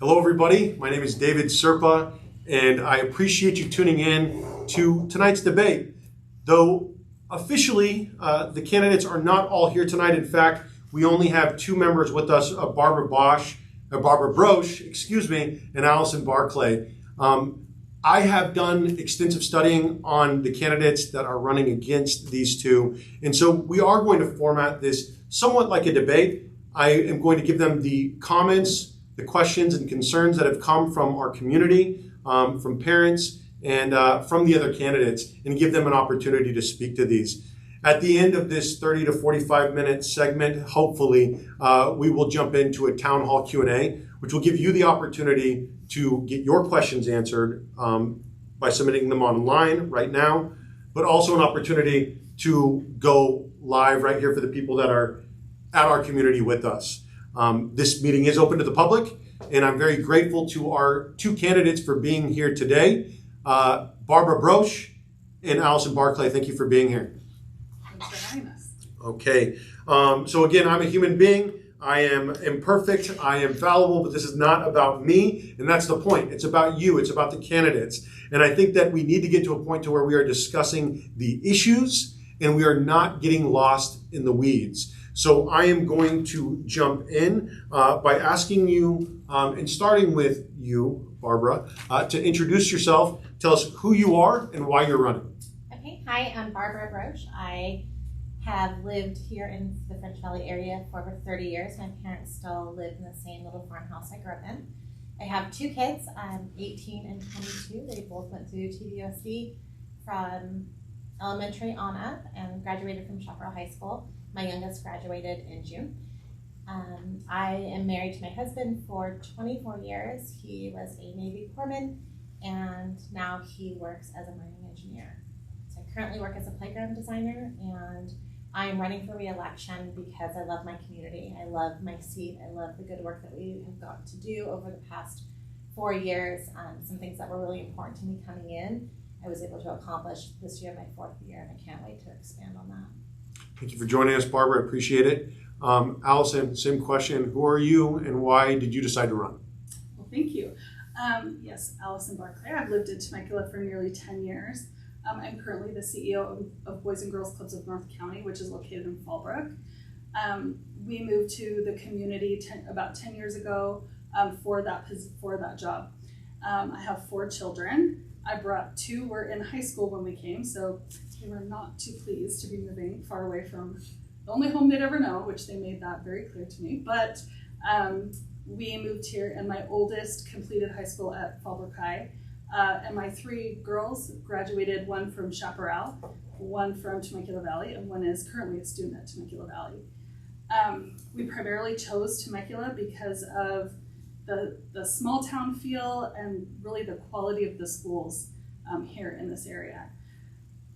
Hello, everybody. My name is David Serpa, and I appreciate you tuning in to tonight's debate. Though officially, the candidates are not all here tonight. In fact, we only have two members with us, Barbara Broche, and Allison Barclay. I have done extensive studying on the candidates that are running against these two, and so we are going to format this somewhat like a debate. I am going to give them the comments, the questions and concerns that have come from our community, from parents, and from the other candidates, and give them an opportunity to speak to these. At the end of this 30 to 45 minute segment, hopefully, we will jump into a town hall Q&A, which will give you the opportunity to get your questions answered by submitting them online right now, but also an opportunity to go live right here for the people that are at our community with us. This meeting is open to the public, and I'm very grateful to our two candidates for being here today. Barbara Broche and Allison Barclay, thank you for being here. Thanks for having us. Okay, so again, I'm a human being. I am imperfect, I am fallible, but this is not about me, and that's the point. It's about you, it's about the candidates. And I think that we need to get to a point to where we are discussing the issues, and we are not getting lost in the weeds. So I am going to jump in by asking you, and starting with you, Barbara, to introduce yourself. Tell us who you are and why you're running. Okay, hi, I'm Barbara Broche. I have lived here in the French Valley area for over 30 years. My parents still live in the same little farmhouse I grew up in. I have two kids, 18 and 22. They both went through TVOC from elementary on up and graduated from Chaparral High School. My youngest graduated in June. I am married to my husband for 24 years. He was a Navy corpsman, and now he works as a mining engineer. So I currently work as a playground designer, and I am running for re-election because I love my community. I love my seat. I love the good work that we have got to do over the past 4 years. Some things that were really important to me coming in, I was able to accomplish this year, my 4th year, and I can't wait to expand on that. Thank you for joining us, Barbara. I appreciate it. Allison, same question. Who are you and why did you decide to run? Well, thank you. Yes, Allison Barclay. I've lived in Temecula for nearly 10 years. I'm currently the CEO of Boys and Girls Clubs of North County, which is located in Fallbrook. We moved to the community about 10 years ago for that job. I have 4 children. I brought 2 were in high school when we came, so they were not too pleased to be moving far away from the only home they'd ever know, which they made that very clear to me. But we moved here, and my oldest completed high school at Fallbrook High. And my 3 girls graduated, one from Chaparral, one from Temecula Valley, and one is currently a student at Temecula Valley. We primarily chose Temecula because of the small town feel and really the quality of the schools here in this area.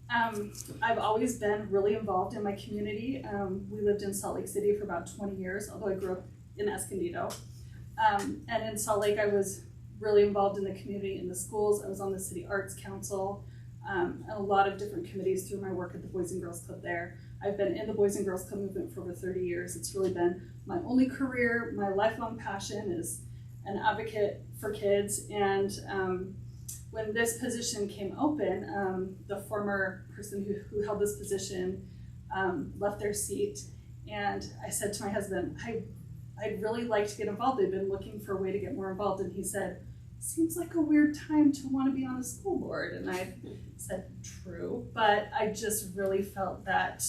I've always been really involved in my community. We lived in Salt Lake City for about 20 years, although I grew up in Escondido. And in Salt Lake, I was really involved in the community, in the schools. I was on the City Arts Council, and a lot of different committees through my work at the Boys and Girls Club there. I've been in the Boys and Girls Club movement for over 30 years. It's really been my only career. My lifelong passion is an advocate for kids. And when this position came open, the former person who held this position left their seat. And I said to my husband, I'd really like to get involved. They've been looking for a way to get more involved. And he said, seems like a weird time to want to be on a school board. And I said, true. But I just really felt that,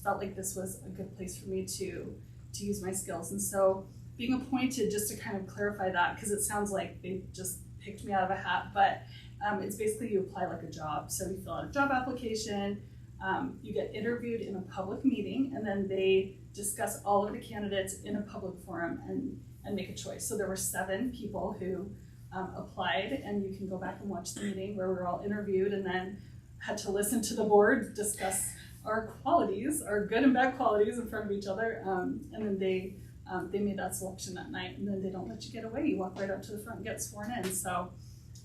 like this was a good place for me to use my skills. And so being appointed, just to kind of clarify that, because it sounds like they just picked me out of a hat, but it's basically you apply like a job. So you fill out a job application, you get interviewed in a public meeting, and then they discuss all of the candidates in a public forum and make a choice. So there were 7 people who applied, and you can go back and watch the meeting where we were all interviewed and then had to listen to the board discuss our qualities, our good and bad qualities in front of each other. And then they made that selection that night, and then they don't let you get away. You walk right up to the front and get sworn in. So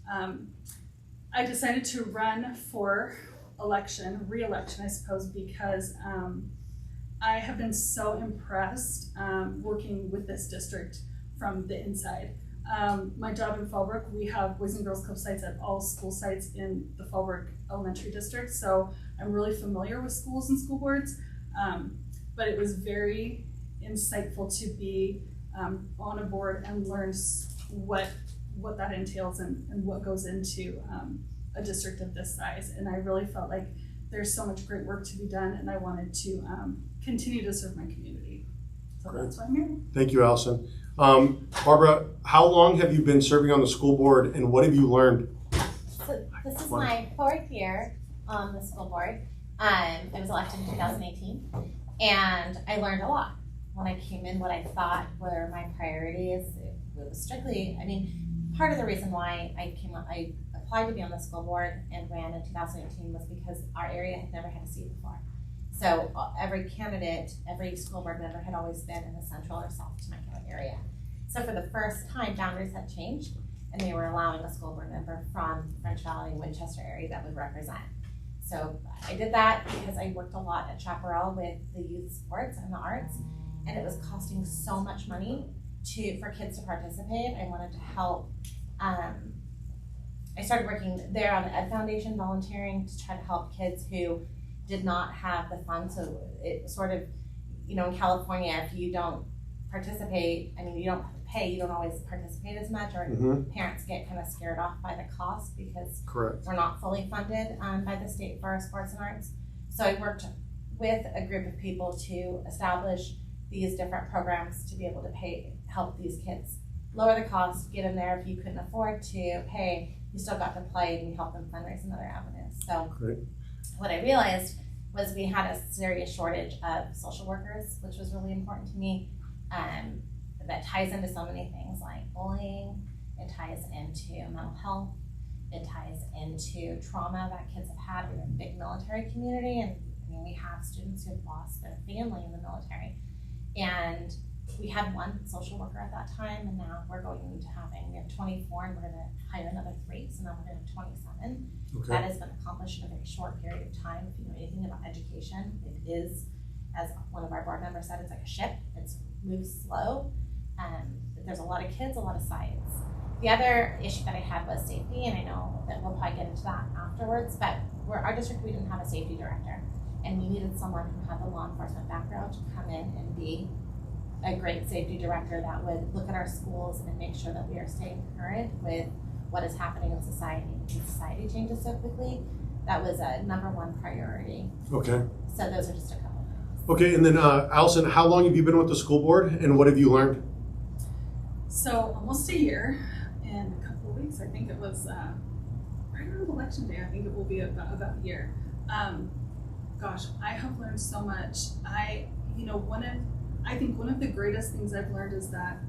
I decided to run for re-election, I suppose, because I have been so impressed working with this district from the inside. My job in Fallbrook, we have Boys and Girls Club sites at all school sites in the Fallbrook Elementary District, so I'm really familiar with schools and school boards, but it was very insightful to be on a board and learn what that entails and what goes into a district of this size. And I really felt like there's so much great work to be done, and I wanted to continue to serve my community. So Great. That's why I'm here. Thank you, Allison. Barbara, how long have you been serving on the school board, and what have you learned? So this is my 4th year on the school board. I was elected in 2018, and I learned a lot. When I came in, what I thought were my priorities, it was strictly, part of the reason why I applied to be on the school board and ran in 2018 was because our area had never had a seat before. So every candidate, every school board member had always been in the central or south Temecula area. So for the first time, boundaries had changed, and they were allowing a school board member from French Valley, Winchester area that would represent. So I did that because I worked a lot at Chaparral with the youth sports and the arts, and it was costing so much money for kids to participate. I wanted to help. I started working there on the Ed Foundation, volunteering to try to help kids who did not have the funds. So it sort of, in California, if you don't participate, you don't pay, you don't always participate as much, or parents get kind of scared off by the cost because Correct. we're not fully funded by the state for our sports and arts. So I worked with a group of people to establish these different programs to be able to help these kids lower the cost, get them there. If you couldn't afford to pay, you still got to play, and we helped them fundraise in other avenues. So Great. What I realized was we had a serious shortage of social workers, which was really important to me. That ties into so many things like bullying, it ties into mental health, it ties into trauma that kids have had. We're a big military community, and we have students who have lost their family in the military. And we had one social worker at that time, and now we're going into we have 24, and we're going to hire another 3, so now we're going to have 27. Okay. That has been accomplished in a very short period of time. If you know anything about education, it is, as one of our board members said, it's like a ship. It moves slow. There's a lot of kids, a lot of science. The other issue that I had was safety, and I know that we'll probably get into that afterwards, but our district, we didn't have a safety director, and we needed someone who had the law enforcement background to come in and be a great safety director that would look at our schools and make sure that we are staying current with what is happening in society. Because society changes so quickly, that was a #1 priority. Okay. So those are just a couple of things. Okay, and then Allison, how long have you been with the school board, and what have you learned? So almost a year and a couple of weeks. I think it was right around election day. I think it will be about a year. Gosh, I have learned so much. I think one of the greatest things I've learned is that,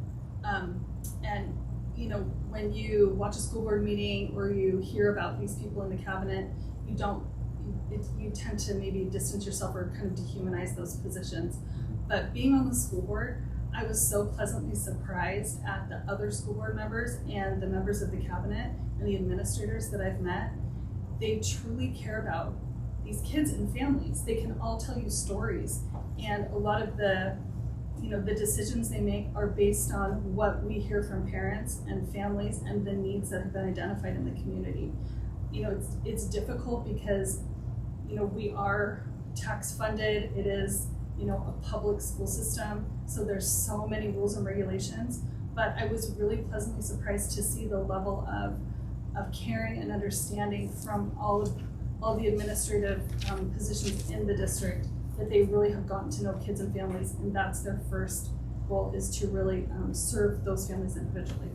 when you watch a school board meeting or you hear about these people in the cabinet, you tend to maybe distance yourself or kind of dehumanize those positions. But being on the school board, I was so pleasantly surprised at the other school board members and the members of the cabinet and the administrators that I've met. They truly care about these kids and families. They can all tell you stories, and a lot of the decisions they make are based on what we hear from parents and families and the needs that have been identified in the community. It's difficult because we are tax funded. It is a public school system, so there's so many rules and regulations, but I was really pleasantly surprised to see the level of caring and understanding from all the administrative positions in the district, that they really have gotten to know kids and families, and that's their first goal, is to really serve those families individually.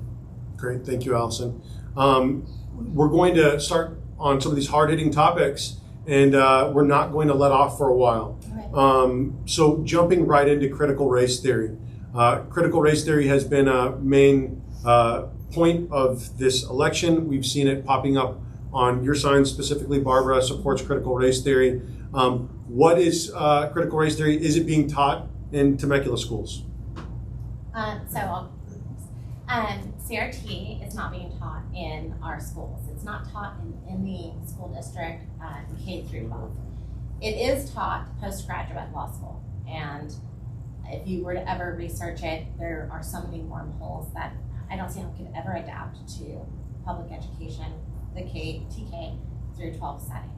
Great, thank you, Allison. We're going to start on some of these hard-hitting topics, and we're not going to let off for a while. So jumping right into critical race theory. Critical race theory has been a main point of this election. We've seen it popping up on your sign, specifically Barbara supports critical race theory. What is critical race theory? Is it being taught in Temecula schools? CRT is not being taught in our schools. It's not taught in the school district K through 12. It is taught postgraduate law school, and if you were to ever research it, there are so many wormholes that I don't see how it could ever adapt to public education, the TK through 12 setting.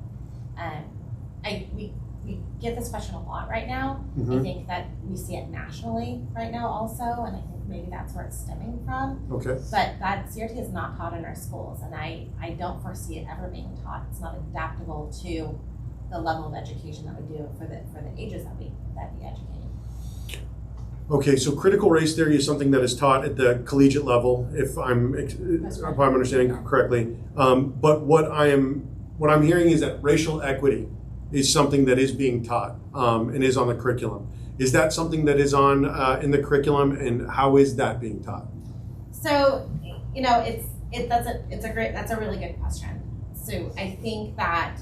We get this question a lot right now. I think that we see it nationally right now also, and I think maybe that's where it's stemming from. Okay. But that CRT is not taught in our schools, and I don't foresee it ever being taught. It's not adaptable to the level of education that we do for the ages that we educate. Okay, so critical race theory is something that is taught at the collegiate level, if I'm understanding correctly. But what I'm hearing is that racial equity is something that is being taught and is on the curriculum. Is that something that is on in the curriculum, and how is that being taught? So, that's a really good question. So I think that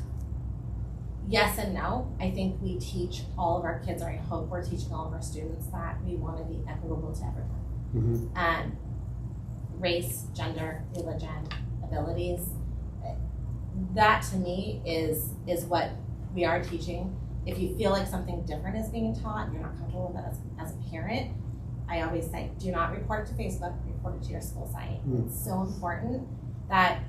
yes and no. I think we teach all of our kids, or I hope we're teaching all of our students, that we want to be equitable to everyone. And race, gender, religion, abilities, that to me is what we are teaching. If you feel like something different is being taught and you're not comfortable with that as a parent, I always say, do not report it to Facebook, report it to your school site. It's so important that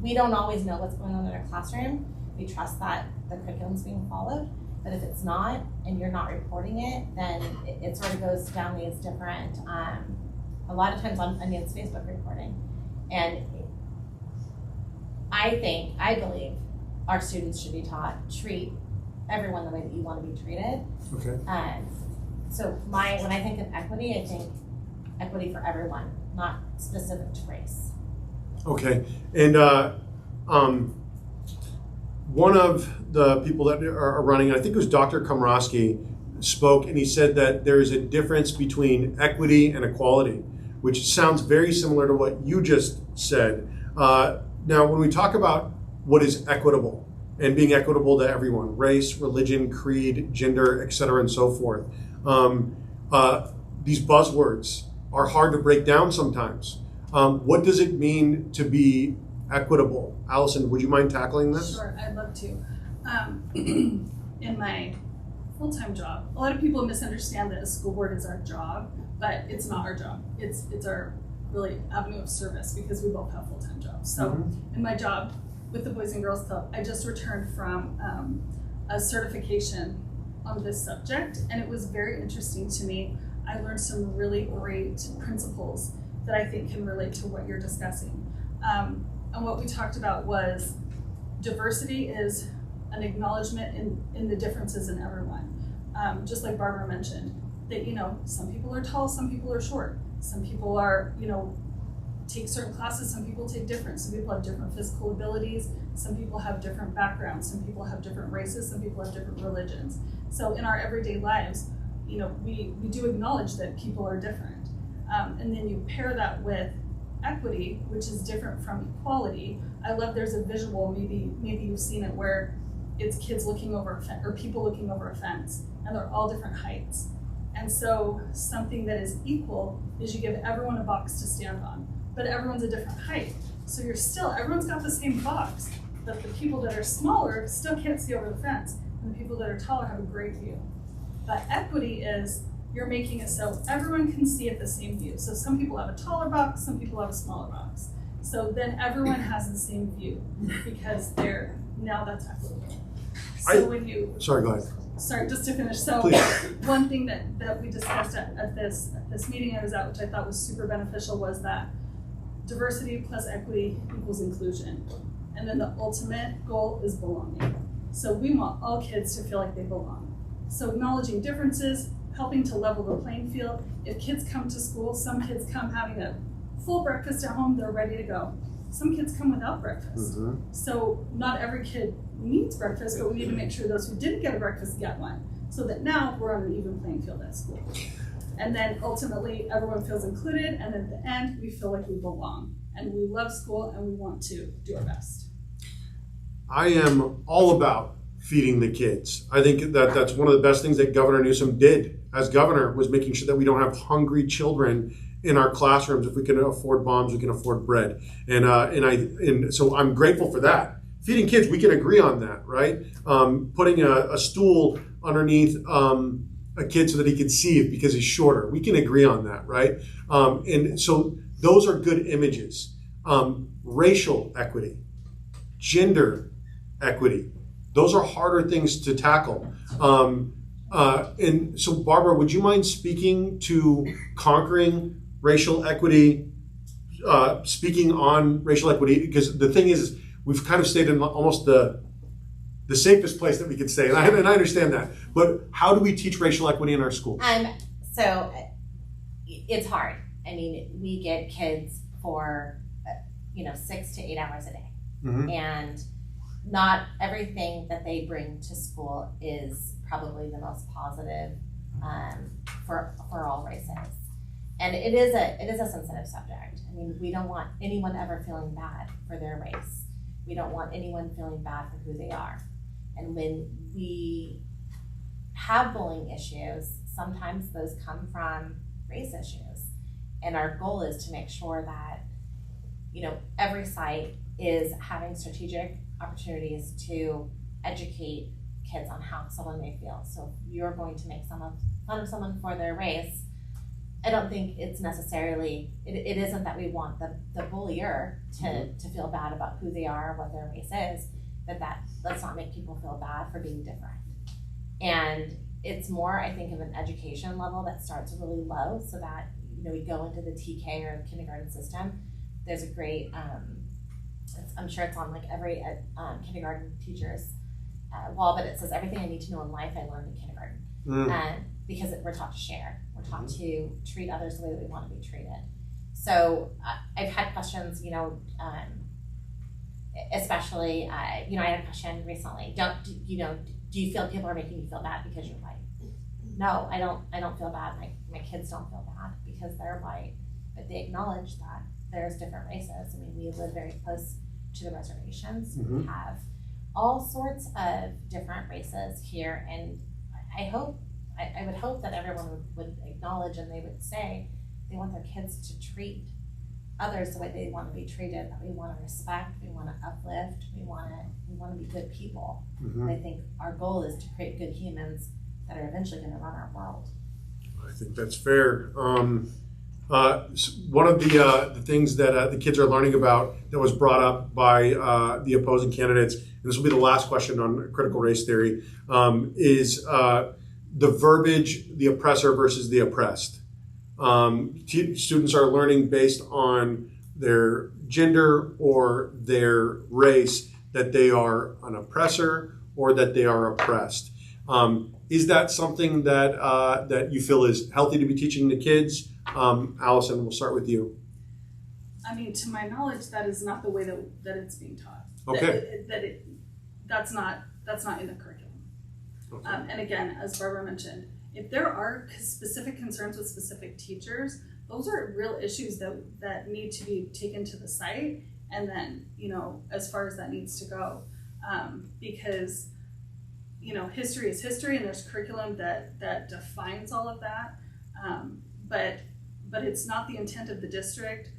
we don't always know what's going on in our classroom. We trust that the curriculum's being followed, but if it's not and you're not reporting it, then it sort of goes down these different, a lot of times it's Facebook reporting. And I believe our students should be taught, treat everyone the way that you want to be treated. Okay. So when I think of equity, I think equity for everyone, not specific to race. Okay, and one of the people that are running, I think it was Dr. Komrosky, spoke, and he said that there is a difference between equity and equality, which sounds very similar to what you just said. Now, when we talk about what is equitable and being equitable to everyone, race, religion, creed, gender, etc., and so forth, these buzzwords are hard to break down sometimes. What does it mean to be equitable? Allison, would you mind tackling this? Sure, I'd love to. In my full-time job, a lot of people misunderstand that a school board is our job, but it's not our job. It's our really avenue of service, because we both have full-time jobs. So in my job with the Boys and Girls Club, I just returned from a certification on this subject, and it was very interesting to me. I learned some really great principles that I think can relate to what you're discussing. And what we talked about was diversity is an acknowledgement in the differences in everyone. Just like Barbara mentioned, that, some people are tall, some people are short. Some people are, take certain classes, some people take different. Some people have different physical abilities. Some people have different backgrounds. Some people have different races. Some people have different religions. So in our everyday lives, we do acknowledge that people are different. And then you pair that with equity, which is different from equality. I love there's a visual, maybe you've seen it, where it's kids looking over a fence, or people looking over a fence, and they're all different heights. And so something that is equal is you give everyone a box to stand on, but everyone's a different height. So everyone's got the same box, but the people that are smaller still can't see over the fence, and the people that are taller have a great view. But equity is you're making it so everyone can see at the same view. So some people have a taller box, some people have a smaller box. So then everyone has the same view, because that's equitable. So Sorry, go ahead. Sorry, just to finish. So Please. One thing that we discussed at this meeting I was at, which I thought was super beneficial, was that diversity plus equity equals inclusion. And then the ultimate goal is belonging. So we want all kids to feel like they belong. So acknowledging differences, helping to level the playing field. If kids come to school, some kids come having a full breakfast at home, they're ready to go. Some kids come without breakfast. So not every kid needs breakfast, but we need to make sure those who didn't get a breakfast get one, so that now we're on an even playing field at school. And then ultimately everyone feels included, and at the end we feel like we belong, and we love school and we want to do our best. I am all about feeding the kids. I think that's one of the best things that Governor Newsom did as governor, was making sure that we don't have hungry children in our classrooms. If we can afford bombs, we can afford bread. And so I'm grateful for that. Feeding kids, we can agree on that, right? Putting a stool underneath a kid so that he can see it because he's shorter. We can agree on that, right? And so those are good images. Racial equity, gender equity, those are harder things to tackle. And so, Barbara, would you mind speaking to conquering racial equity, speaking on racial equity? Because the thing is, we've kind of stayed in almost the safest place that we could stay, and I understand that. But how do we teach racial equity in our schools? So it's hard. I mean, we get kids for 6 to 8 hours a day, and not everything that they bring to school is probably the most positive for all races. And it is a sensitive subject. I mean, we don't want anyone ever feeling bad for their race. We don't want anyone feeling bad for who they are. And when we have bullying issues, sometimes those come from race issues. And our goal is to make sure that, every site is having strategic opportunities to educate kids on how someone may feel. So if you're going to make fun of someone for their race, I don't think it's necessarily, it isn't that we want the bullier to feel bad about who they are, what their race is, let's not make people feel bad for being different. And it's more, I think, of an education level that starts really low, so that, we go into the TK or the kindergarten system. There's a great, I'm sure it's on like every kindergarten teacher's wall, but it says, everything I need to know in life I learned in kindergarten. Because we're taught to share. We're taught to treat others the way that we want to be treated. So I've had questions, especially, I had a question recently. Do you feel people are making you feel bad because you're white? No, I don't feel bad. My kids don't feel bad because they're white, but they acknowledge that there's different races. I mean, we live very close to the reservations. We have all sorts of different races here, and I would hope that everyone would acknowledge, and they would say they want their kids to treat others the way they want to be treated, that we want to respect, we want to uplift, we want to be good people. And I think our goal is to create good humans that are eventually going to run our world. I think that's fair. One of the things that the kids are learning about that was brought up by the opposing candidates, and this will be the last question on critical race theory, is the verbiage, the oppressor versus the oppressed. Students are learning based on their gender or their race that they are an oppressor or that they are oppressed. Is that something that you feel is healthy to be teaching the kids? Allison, we'll start with you. I mean, to my knowledge, that is not the way that it's being taught. Okay. That's not in the curriculum. Okay. And again, as Barbara mentioned, if there are specific concerns with specific teachers, those are real issues that need to be taken to the site, and then, as far as that needs to go. Because, history is history, and there's curriculum that defines all of that. But it's not the intent of the district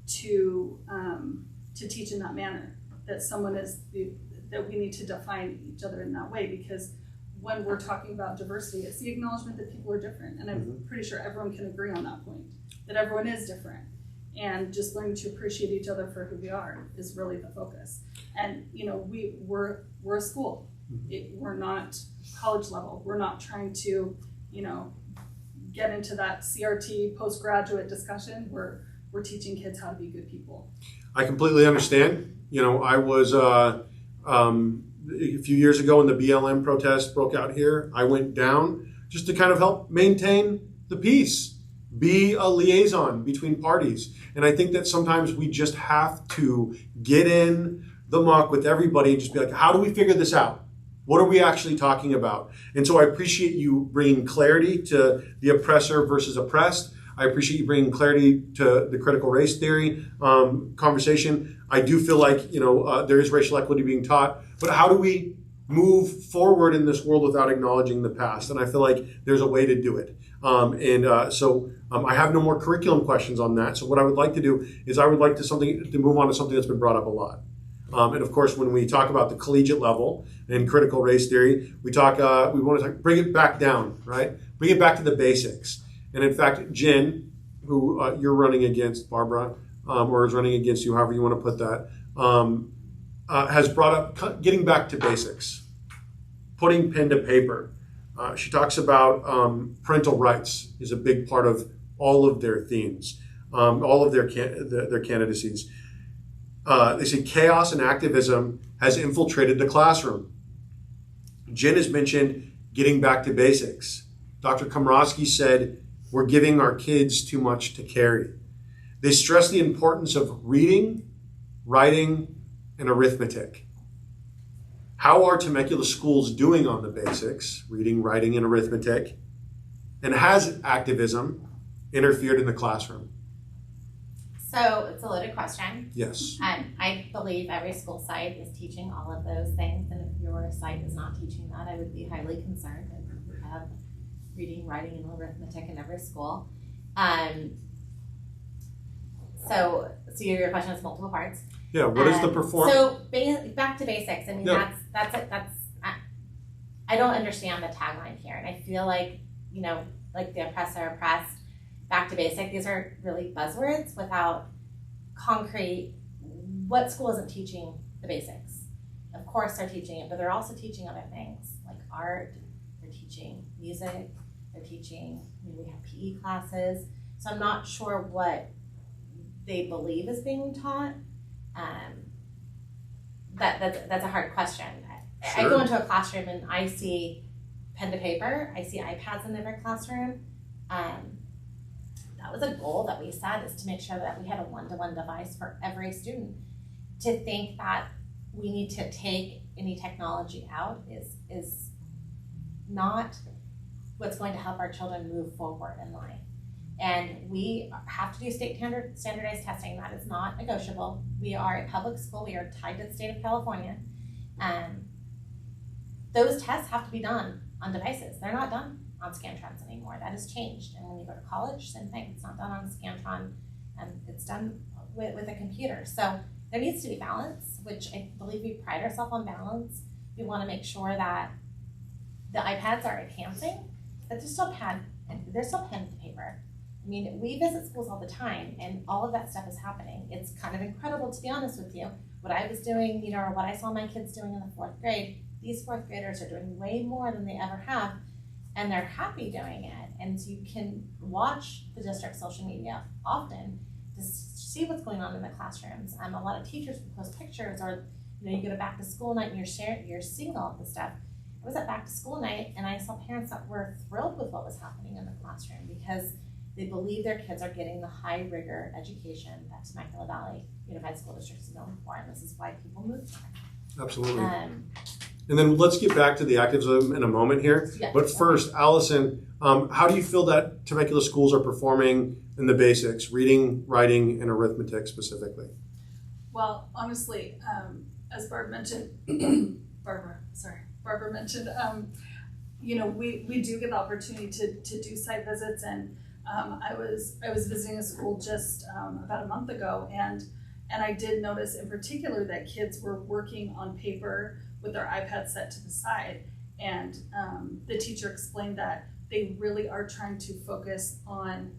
to teach in that manner, that we need to define each other in that way, because when we're talking about diversity, it's the acknowledgement that people are different. And I'm pretty sure everyone can agree on that point, that everyone is different. And just learning to appreciate each other for who we are is really the focus. And, we're a school. We're not college level. We're not trying to, get into that CRT postgraduate discussion. We're teaching kids how to be good people. I completely understand. I was a few years ago when the BLM protest broke out here, I went down just to kind of help maintain the peace, be a liaison between parties. And I think that sometimes we just have to get in the muck with everybody and just be like, how do we figure this out? What are we actually talking about? And so I appreciate you bringing clarity to the oppressor versus oppressed. I appreciate you bringing clarity to the critical race theory conversation. I do feel like, there is racial equity being taught, but how do we move forward in this world without acknowledging the past? And I feel like there's a way to do it. So I have no more curriculum questions on that. So what I would like to do is I would like to move on to something that's been brought up a lot. And of course, when we talk about the collegiate level and critical race theory, we want to bring it back down, right? Bring it back to the basics. And in fact, Jen, who you're running against, Barbara, or is running against you, however you want to put that, has brought up getting back to basics, putting pen to paper. She talks about parental rights is a big part of all of their themes, all of their candidacies. They say chaos and activism has infiltrated the classroom. Jen has mentioned getting back to basics. Dr. Komrosky said, we're giving our kids too much to carry. They stress the importance of reading, writing, and arithmetic. How are Temecula schools doing on the basics, reading, writing, and arithmetic? And has activism interfered in the classroom? So it's a loaded question. Yes. I believe every school site is teaching all of those things, and if your site is not teaching that, I would be highly concerned. I think we have reading, writing, and arithmetic in every school. So your question has multiple parts. Yeah. What is the performance? So back to basics. I mean, Yeah. I don't understand the tagline here, and I feel like like the oppressor oppressed. Back to basic. These are really buzzwords without concrete. What school isn't teaching the basics? Of course they're teaching it, but they're also teaching other things like art. They're teaching music. They're teaching. We have PE classes. So I'm not sure what they believe is being taught. That's a hard question. Sure. I go into a classroom and I see pen to paper. I see iPads in every classroom. That was a goal that we set, is to make sure that we had a one-to-one device for every student. To think that we need to take any technology out is not what's going to help our children move forward in life. And we have to do state standardized testing. That is not negotiable. We are a public school. We are tied to the state of California. Those tests have to be done on devices. They're not done on Scantrons anymore. That has changed. And when you go to college, same thing. It's not done on Scantron, and it's done with a computer. So there needs to be balance, which I believe we pride ourselves on balance. We want to make sure that the iPads are enhancing, but they're still pen to paper. I mean, we visit schools all the time, and all of that stuff is happening. It's kind of incredible, to be honest with you. What I was doing, or what I saw my kids doing in the 4th grade, these 4th graders are doing way more than they ever have. And they're happy doing it. And so you can watch the district social media often to see what's going on in the classrooms. A lot of teachers will post pictures, or you go to back to school night and you're seeing all of this stuff. I was at back to school night and I saw parents that were thrilled with what was happening in the classroom because they believe their kids are getting the high rigor education that Temecula Valley Unified School District is known for, and this is why people move there. Absolutely. And then let's get back to the activism in a moment here. Yeah. But first, Allison, how do you feel that Temecula schools are performing in the basics, reading, writing, and arithmetic specifically? Well, honestly, as Barb mentioned, Barbara mentioned, we do get the opportunity to do site visits, and I was visiting a school just about a month ago, and I did notice in particular that kids were working on paper with their iPad set to the side, and the teacher explained that they really are trying to focus on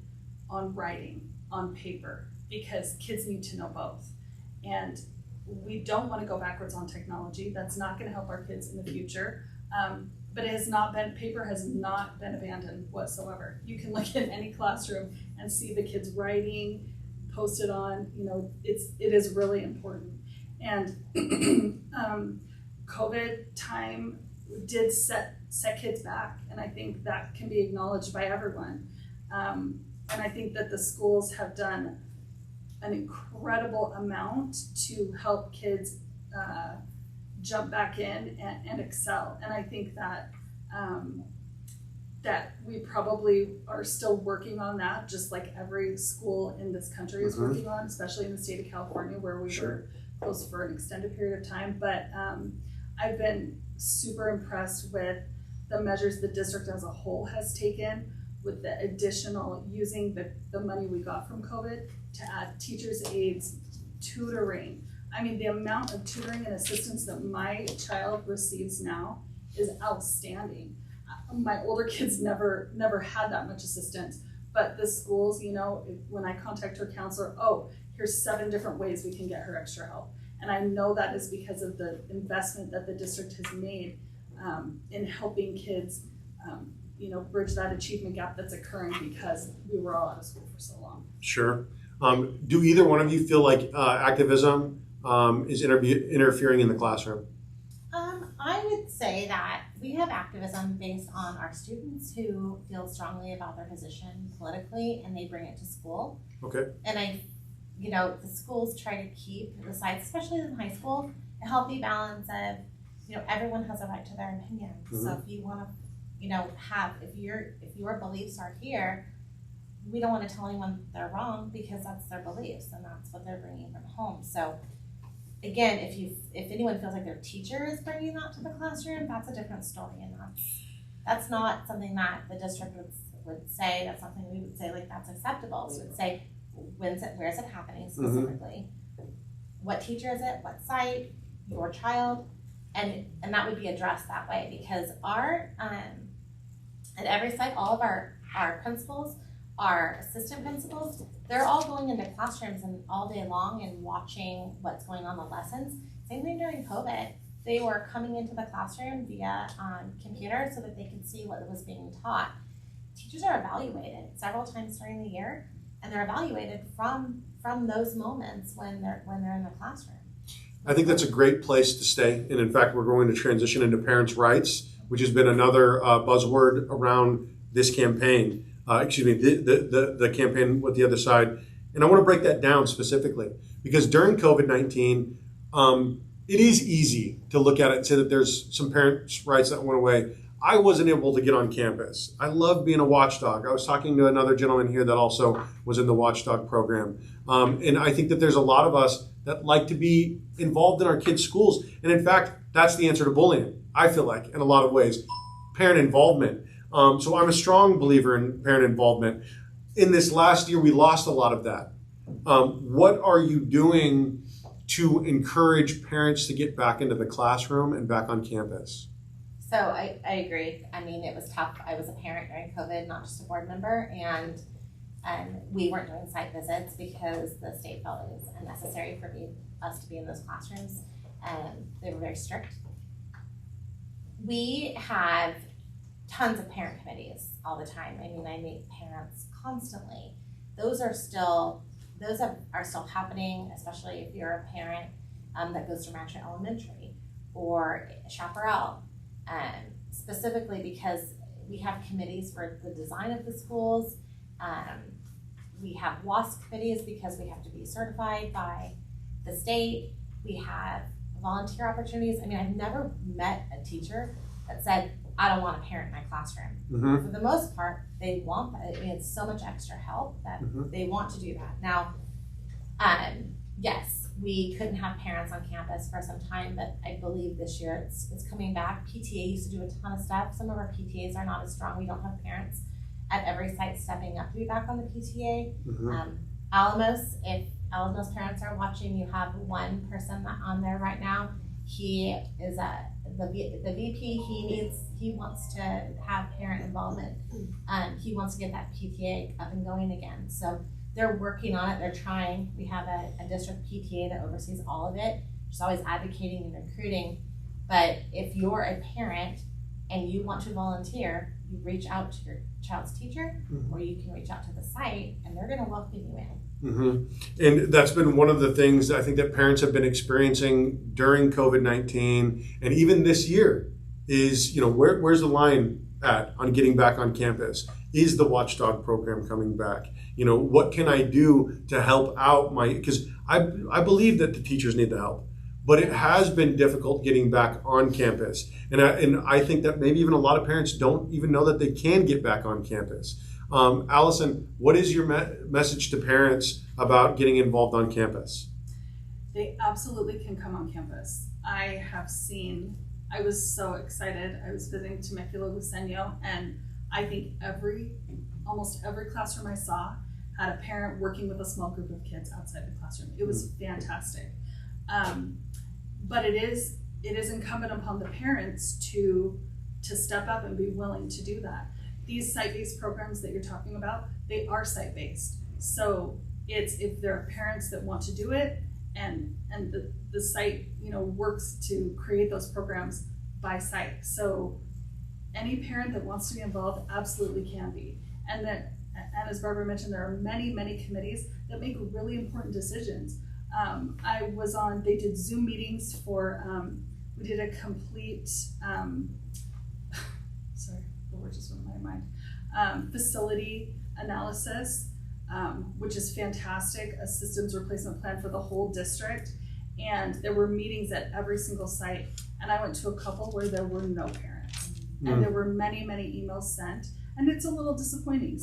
writing on paper because kids need to know both, and we don't want to go backwards on technology. That's not going to help our kids in the future. But paper has not been abandoned whatsoever. You can look at any classroom and see the kids writing, posted on, it is really important. And COVID time did set kids back, and I think that can be acknowledged by everyone. And I think that the schools have done an incredible amount to help kids jump back in and excel. And I think that that we probably are still working on that, just like every school in this country is working on, especially in the state of California, where we were closed for an extended period of time. But I've been super impressed with the measures the district as a whole has taken with the additional, using the money we got from COVID to add teachers' aides, tutoring, I mean, the amount of tutoring and assistance that my child receives now is outstanding. My older kids never had that much assistance, but the schools, you know, when I contact her counselor, oh, here's 7 different ways we can get her extra help. And I know that is because of the investment that the district has made in helping kids, you know, bridge that achievement gap that's occurring because we were all out of school for so long. Sure. Do either one of you feel like activism is interfering in the classroom? I would say that we have activism based on our students who feel strongly about their position politically and they bring it to school. Okay. And you know, the schools try to keep the sides, especially in high school, a healthy balance of, you know, everyone has a right to their opinion. Mm-hmm. So if you want to, you know, if your beliefs are here, we don't want to tell anyone they're wrong because that's their beliefs and that's what they're bringing from home. So again, if anyone feels like their teacher is bringing that to the classroom, that's a different story, and that's not something that the district would say. That's something we would say like that's acceptable. We would say, where is it happening specifically? Mm-hmm. What teacher is it? What site? Your child, and that would be addressed that way because our at every site, all of our principals, our assistant principals, they're all going into classrooms and all day long and watching what's going on in the lessons. Same thing during COVID. They were coming into the classroom via computer so that they could see what was being taught. Teachers are evaluated several times during the year, and they're evaluated from those moments when they're in the classroom. I think that's a great place to stay. And in fact, we're going to transition into parents' rights, which has been another buzzword around this campaign. The campaign with the other side. And I want to break that down specifically because during COVID-19, it is easy to look at it and say that there's some parents' rights that went away. I wasn't able to get on campus. I love being a watchdog. I was talking to another gentleman here that also was in the watchdog program. And I think that there's a lot of us that like to be involved in our kids' schools. And in fact, that's the answer to bullying, I feel like, in a lot of ways. Parent involvement. So I'm a strong believer in parent involvement. In this last year, we lost a lot of that. What are you doing to encourage parents to get back into the classroom and back on campus? So I agree. I mean, it was tough. I was a parent during COVID, not just a board member, and we weren't doing site visits because the state felt it was unnecessary for us to be in those classrooms, and they were very strict. We have tons of parent committees all the time. I mean, I meet parents constantly. Those are still happening, especially if you're a parent that goes to Rancho Elementary or Chaparral, specifically because we have committees for the design of the schools. We have WASC committees because we have to be certified by the state. We have volunteer opportunities. I mean, I've never met a teacher that said, I don't want a parent in my classroom. Mm-hmm. For the most part, they want that. I mean, it's so much extra help that they want to do that. Now, yes, we couldn't have parents on campus for some time, but I believe this year it's coming back. PTA used to do a ton of stuff. Some of our PTAs are not as strong. We don't have parents at every site stepping up to be back on the PTA. Mm-hmm. Alamos, if Alamos parents are watching, you have one person on there right now. He is the VP. He wants to have parent involvement. He wants to get that PTA up and going again. So they're working on it. They're trying. We have a district PTA that oversees all of it. She's always advocating and recruiting. But if you're a parent and you want to volunteer, you reach out to your child's teacher, or you can reach out to the site, and they're going to welcome you in. Mm-hmm. And that's been one of the things that I think that parents have been experiencing during COVID-19 and even this year is, where's the line at on getting back on campus? Is the Watchdog program coming back? What can I do to help out because I believe that the teachers need the help, but it has been difficult getting back on campus. And I think that maybe even a lot of parents don't even know that they can get back on campus. Allison, what is your message to parents about getting involved on campus? They absolutely can come on campus. I was so excited. I was visiting Temecula-Luceño, and I think almost every classroom I saw had a parent working with a small group of kids outside the classroom. It was fantastic. But it is incumbent upon the parents to step up and be willing to do that. These site-based programs that you're talking about, they are site-based. So it's if there are parents that want to do it, and the site, works to create those programs by site. So any parent that wants to be involved absolutely can be. And as Barbara mentioned, there are many, many committees that make really important decisions. They did Zoom meetings for, we did a complete, sorry, the word just went in my mind, facility analysis, which is fantastic, a systems replacement plan for the whole district. And there were meetings at every single site. And I went to a couple where there were no parents. And there were many, many emails sent. And it's a little disappointing.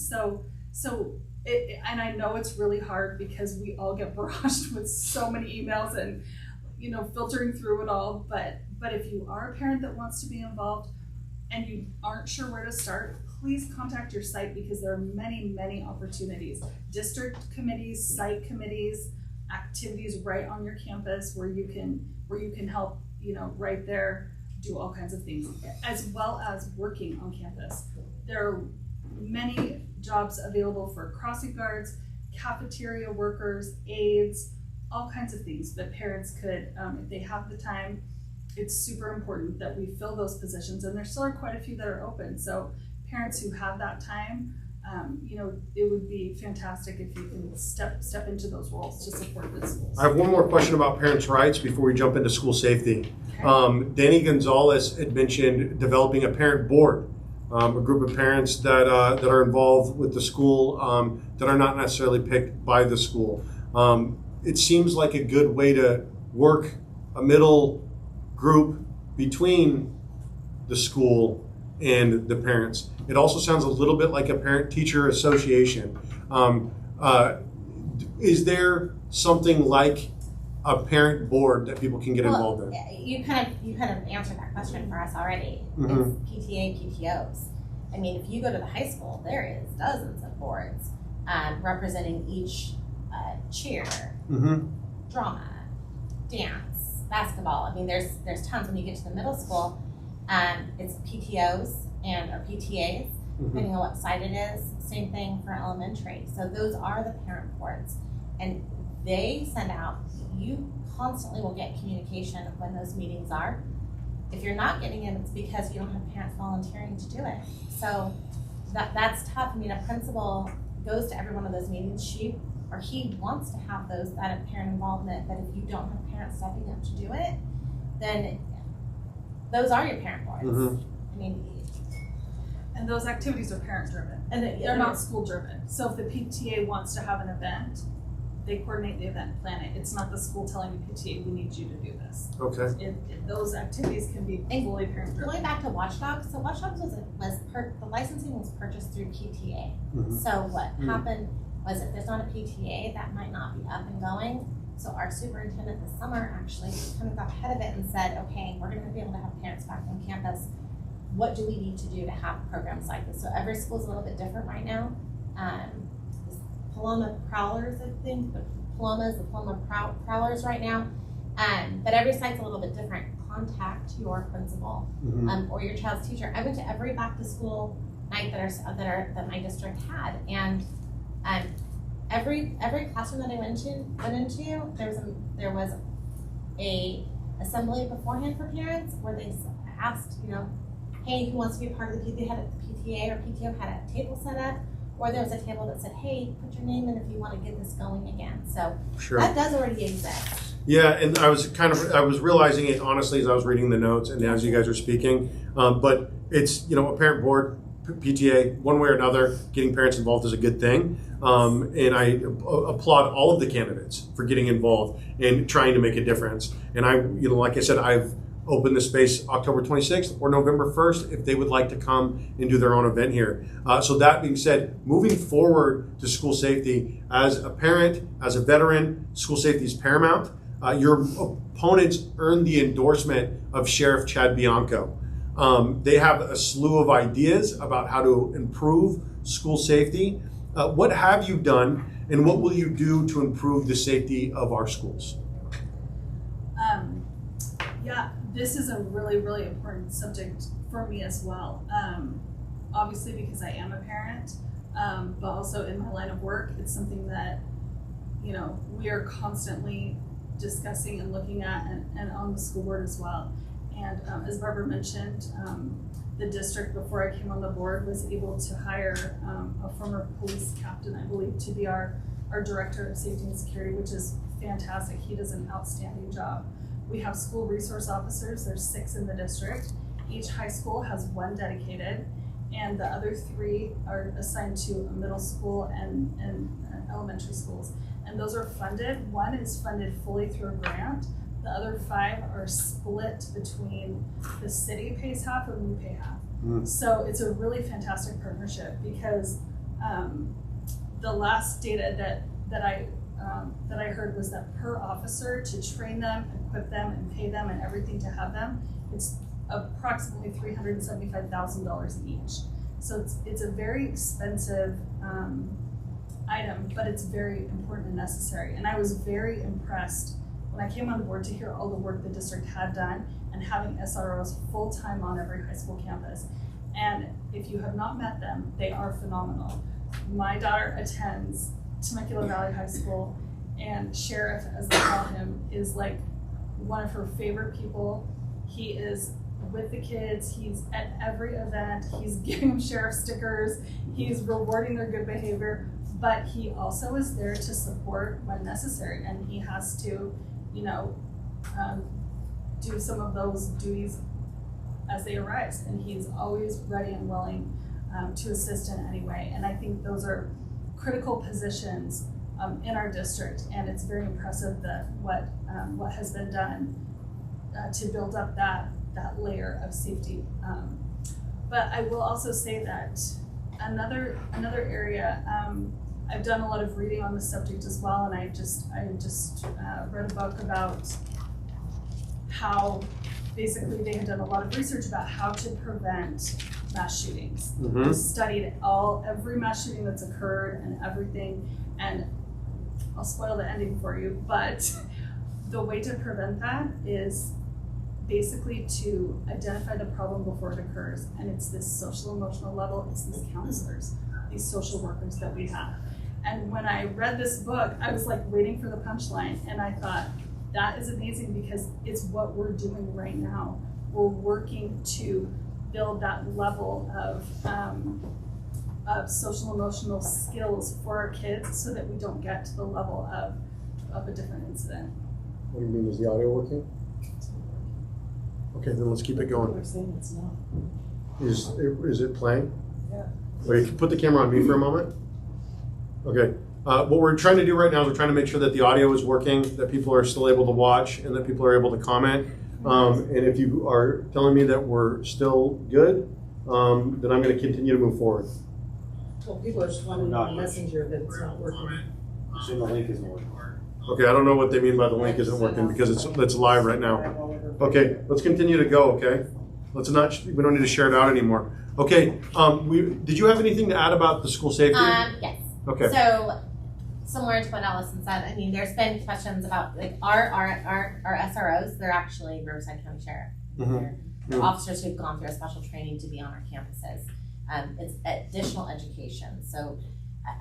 And I know it's really hard because we all get barraged with so many emails and, filtering through it all. But if you are a parent that wants to be involved and you aren't sure where to start, please contact your site because there are many, many opportunities. District committees, site committees, activities right on your campus where you can help, right there, do all kinds of things, as well as working on campus. There are many jobs available for crossing guards, cafeteria workers, aides, all kinds of things that parents could, if they have the time. It's super important that we fill those positions, and there still are quite a few that are open. So parents who have that time, it would be fantastic if you can step into those roles to support the schools. I have one more question about parents' rights before we jump into school safety. Okay. Danny Gonzalez had mentioned developing a parent board, a group of parents that are involved with the school that are not necessarily picked by the school. It seems like a good way to work a middle group between the school and the parents. It also sounds a little bit like a parent-teacher association. Is there something like a parent board that people can get involved in? You kind of answered that question for us already. Mm-hmm. It's PTA, PTOs. I mean, if you go to the high school, there is dozens of boards representing each cheer, drama, dance, basketball. I mean, there's tons. When you get to the middle school, it's PTOs or PTAs, depending on what site it is. Same thing for elementary. So those are the parent boards, and they send out. You constantly will get communication of when those meetings are. If you're not getting them, it's because you don't have parents volunteering to do it. So that's tough. I mean, a principal goes to every one of those meetings. She or he wants to have that parent involvement, but if you don't have parents stepping up to do it, then those are your parent boards. I mean, and those activities are parent driven, and they're not school driven. So if the PTA wants to have an event, they coordinate the event, plan it. It's not the school telling the PTA, we need you to do this. Okay. Those activities can be fully parent driven. Going back to Watchdogs, so Watchdogs the licensing was purchased through PTA. So what happened was if there's not a PTA, that might not be up and going. So our superintendent this summer actually kind of got ahead of it and said, okay, we're going to be able to have parents back on campus. What do we need to do to have programs like this? So every school is a little bit different right now. Paloma Prowlers, I think. The Paloma Prowlers right now. But every site's a little bit different. Contact your principal or your child's teacher. I went to every back to school night that my district had, and every classroom that I went into, there was a assembly beforehand for parents where they asked, hey, who wants to be a part of the PTA? They had the PTA or PTO had a table set up. Or there was a table that said, hey, put your name in if you want to get this going again. So that does already exist. Yeah, and I was realizing it honestly as I was reading the notes and as you guys were speaking. But it's, a parent board, PTA, one way or another, getting parents involved is a good thing. And I applaud all of the candidates for getting involved and trying to make a difference. And I, like I said, I've open the space October 26th or November 1st if they would like to come and do their own event here. So that being said, moving forward to school safety, as a parent, as a veteran, school safety is paramount. Your opponents earned the endorsement of Sheriff Chad Bianco. They have a slew of ideas about how to improve school safety. What have you done and what will you do to improve the safety of our schools? Yeah, this is a really, really important subject for me as well. Obviously because I am a parent, but also in my line of work, it's something that, you know, we are constantly discussing and looking at, and on the school board as well. And as Barbara mentioned, the district, before I came on the board, was able to hire a former police captain, I believe, to be our director of safety and security, which is fantastic. He does an outstanding job. We have school resource officers. There's 6 in the district. Each high school has 1 dedicated, and the other 3 are assigned to a middle school and elementary schools. And those are funded. 1 is funded fully through a grant. The other 5 are split between the city pays half and we pay half. So it's a really fantastic partnership, because the last data that I heard was that per officer, to train them, equip them, and pay them and everything to have them, it's approximately $375,000 each. So it's a very expensive item, but it's very important and necessary. And I was very impressed when I came on board to hear all the work the district had done, and having SROs full-time on every high school campus. And if you have not met them, they are phenomenal. My daughter attends Temecula Valley High School, and Sheriff, as they call him, is like one of her favorite people. He is with the kids, he's at every event, he's giving them sheriff stickers, he's rewarding their good behavior, but he also is there to support when necessary, and he has to, you know, do some of those duties as they arise, and he's always ready and willing to assist in any way. And I think those are critical positions in our district, and it's very impressive that what has been done to build up that layer of safety. But I will also say that another area, I've done a lot of reading on the subject as well, and I just read a book about how basically they had done a lot of research about how to prevent mass shootings. They studied every mass shooting that's occurred and everything, and I'll spoil the ending for you, but the way to prevent that is basically to identify the problem before it occurs, and it's this social emotional level, it's these counselors, these social workers that we have. And when I read this book, I was like waiting for the punchline, and I thought, that is amazing, because it's what we're doing right now. We're working to build that level of social emotional skills for our kids, so that we don't get to the level of a different incident. What do you mean, is the audio working? Okay, then let's keep it going. They're saying it's not. Is it playing? Yeah. Wait, can you put the camera on me for a moment? Okay. What we're trying to do right now is we're trying to make sure that the audio is working, that people are still able to watch, and that people are able to comment. And if you are telling me that we're still good, then I'm going to continue to move forward. Well, people are just wondering on Messenger that it's not working. The link isn't working. Okay, I don't know what they mean by the link isn't working, because it's live right now. Okay, let's continue to go, okay? We don't need to share it out anymore. Okay, did you have anything to add about the school safety? Yes. Okay. So, similar to what Allison said, I mean, there's been questions about like our SROs. They're actually Riverside County Sheriff. They're officers who've gone through a special training to be on our campuses. It's additional education. So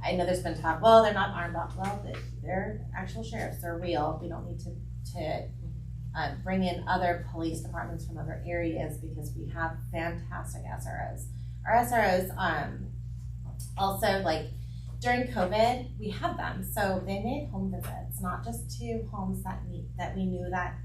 I know there's been talk, well, they're not armed. Well, they're actual sheriffs. They're real. We don't need to bring in other police departments from other areas, because we have fantastic SROs. Our SROs also, like, during COVID, we had them, so they made home visits, not just to homes that we knew that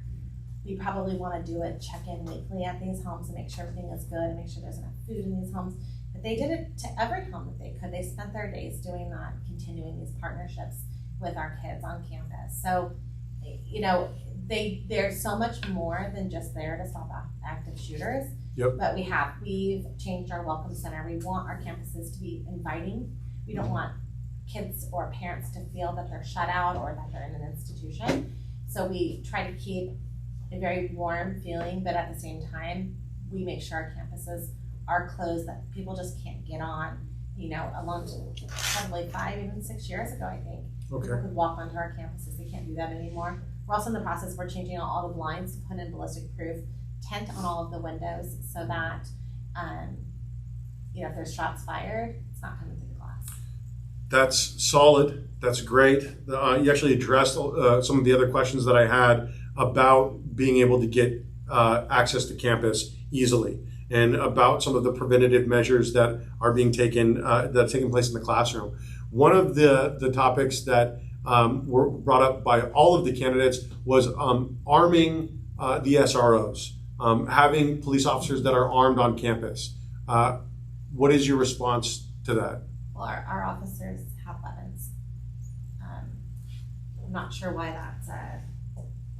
we probably want to do it, check in weekly at these homes and make sure everything is good and make sure there's enough food in these homes. But they did it to every home that they could. They spent their days doing that, continuing these partnerships with our kids on campus. So, you know, they're so much more than just there to stop active shooters. Yep. But we've changed our welcome center. We want our campuses to be inviting. We don't want kids or parents to feel that they're shut out or that they're in an institution. So we try to keep a very warm feeling, but at the same time, we make sure our campuses are closed, that people just can't get on. You know, probably 5, even 6 years ago, I think. Okay. People could walk onto our campuses. They can't do that anymore. We're also in the process, we're changing out all the blinds to put in ballistic proof tent on all of the windows so that, if there's shots fired, it's not coming through the glass. That's solid. That's great. You actually addressed some of the other questions that I had about being able to get access to campus easily, and about some of the preventative measures that are being taken that are taking place in the classroom. One of the topics that were brought up by all of the candidates was arming the SROs, having police officers that are armed on campus. What is your response to that? Well, our officers have weapons. I'm not sure why that's.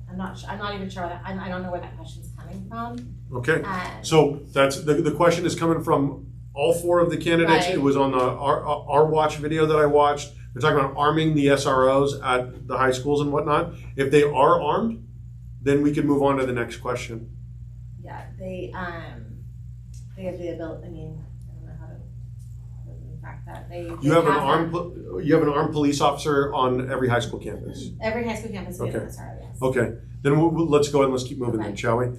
I'm not even sure. I don't know where that question's coming from. Okay, so that's the question is coming from all four of the candidates. Right. It was on the our watch video that I watched. They're talking about arming the SROs at the high schools and whatnot. If they are armed, then we can move on to the next question. Yeah, they have the ability. I mean, I don't know how to in fact that You have an armed police officer on every high school campus. Every high school campus. We have Okay. an SRO, yes. Okay, then let's go ahead and let's keep moving then, shall we?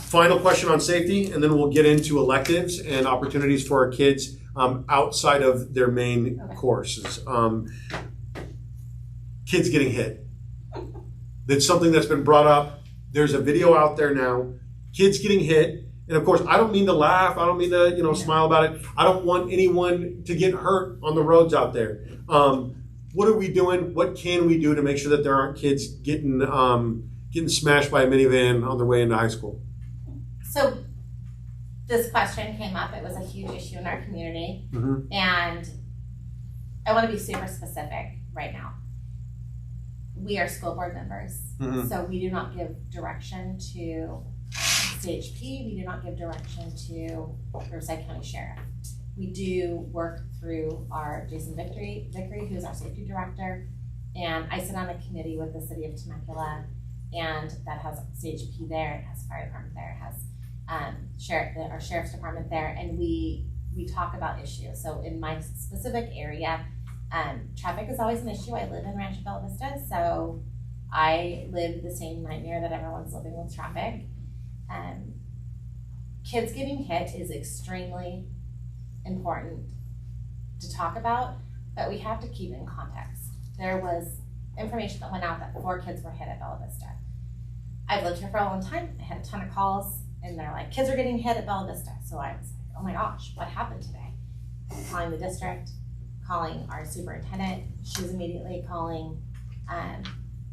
Final question on safety, and then we'll get into electives and opportunities for our kids outside of their main courses. Kids getting hit. That's something that's been brought up. There's a video out there now. Kids getting hit. And of course, I don't mean to laugh. I don't mean to, smile about it. I don't want anyone to get hurt on the roads out there. What are we doing? What can we do to make sure that there aren't kids getting smashed by a minivan on their way into high school? So this question came up. It was a huge issue in our community. Mm-hmm. And I want to be super specific right now. We are school board members. Mm-hmm. So we do not give direction to CHP. We do not give direction to Riverside County Sheriff. We do work through our Jason Vickery, who's our safety director, and I sit on a committee with the city of Temecula, and that has CHP there, it has fire department there, it has our sheriff's department there, and we talk about issues. So in my specific area, traffic is always an issue. I live in Rancho Bella Vista, so I live the same nightmare that everyone's living with traffic. Kids getting hit is extremely important to talk about, but we have to keep it in context. There was information that went out that 4 kids were hit at Bella Vista. I've lived here for a long time. I had a ton of calls, and they're like, kids are getting hit at Bella Vista. So I was like, oh my gosh, what happened today? Calling the district, calling our superintendent. She was immediately calling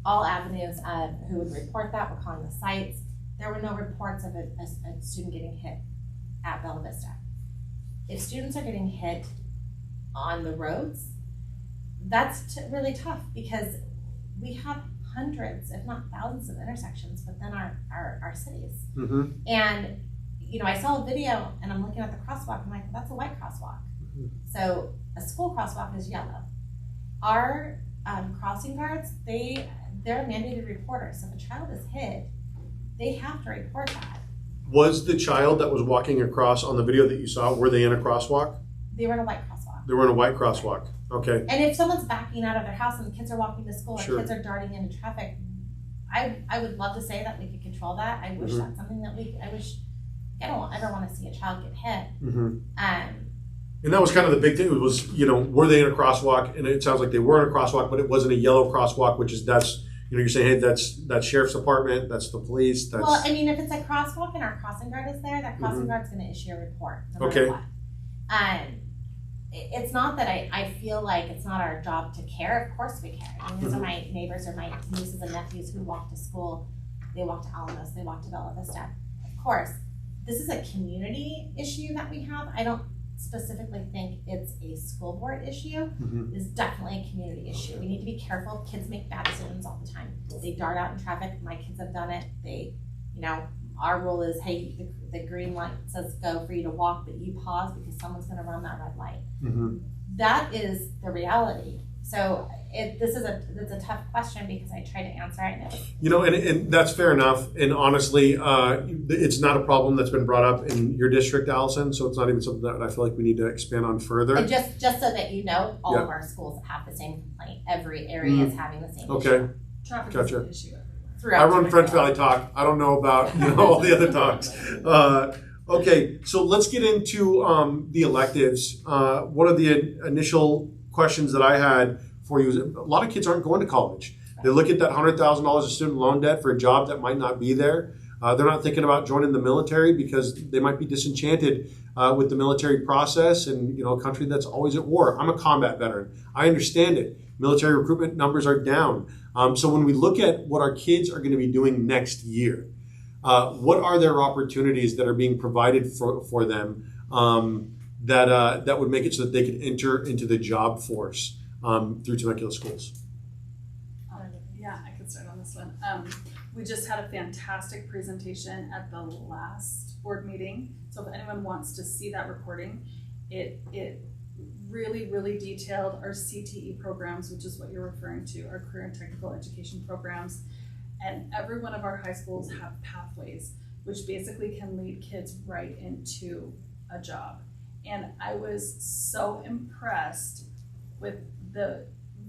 all avenues of who would report that. We're calling the sites. There were no reports of a student getting hit at Bella Vista. If students are getting hit on the roads, that's really tough because we have hundreds, if not thousands of intersections within our cities. Mm-hmm. And, I saw a video and I'm looking at the crosswalk and I'm like, that's a white crosswalk. Mm-hmm. So a school crosswalk is yellow. Our crossing guards, they're mandated reporters. So if a child is hit, they have to report that. Was the child that was walking across on the video that you saw, were they in a crosswalk? They were in a white crosswalk. They were in a white crosswalk. Okay. And if someone's backing out of their house and the kids are walking to school Sure. or kids are darting into traffic, I would love to say that we could control that. I wish Mm-hmm. that's something that I don't ever want to see a child get hit. Mm-hmm. And that was kind of the big thing. It was, were they in a crosswalk? And it sounds like they were in a crosswalk, but it wasn't a yellow crosswalk, which is you're saying, hey, that's sheriff's department, that's the police. That's... Well, I mean, if it's a crosswalk and our crossing guard is there, that crossing Mm-hmm. guard's going to issue a report no Okay. matter what. It's not that I feel like it's not our job to care. Of course we care. I mean, these are my neighbors or my nieces and nephews who walk to school. They walk to Alamos. They walk to Bella Vista. Of course, this is a community issue that we have. I don't specifically think it's a school board issue. Mm-hmm. It's definitely a community issue. We need to be careful. Kids make bad decisions all the time. They dart out in traffic. My kids have done it. Our rule is, hey, the green light says go for you to walk, but you pause because someone's going to run that red light. Mm-hmm. That is the reality. So it's a tough question because I try to answer it. And You know, and that's fair enough. And honestly, it's not a problem that's been brought up in your district, Allison. So it's not even something that I feel like we need to expand on further. and just so that you know, all Yeah. of our schools have the same complaint. Every area is having the same issue. Okay. Traffic Gotcha. is an issue everywhere. Throughout I run Temecula. French Valley Talk. I don't know about all the other talks. Okay, so let's get into the electives. One of the initial questions that I had for you is a lot of kids aren't going to college. They look at that $100,000 of student loan debt for a job that might not be there. They're not thinking about joining the military because they might be disenchanted with the military process and a country that's always at war. I'm a combat veteran. I understand it. Military recruitment numbers are down. So when we look at what our kids are going to be doing next year, what are their opportunities that are being provided for them that would make it so that they can enter into the job force through Temecula schools? Yeah, I could start on this one. We just had a fantastic presentation at the last board meeting. So if anyone wants to see that recording, it really, really detailed our CTE programs, which is what you're referring to, our career and technical education programs. And every one of our high schools have pathways, which basically can lead kids right into a job. And I was so impressed with the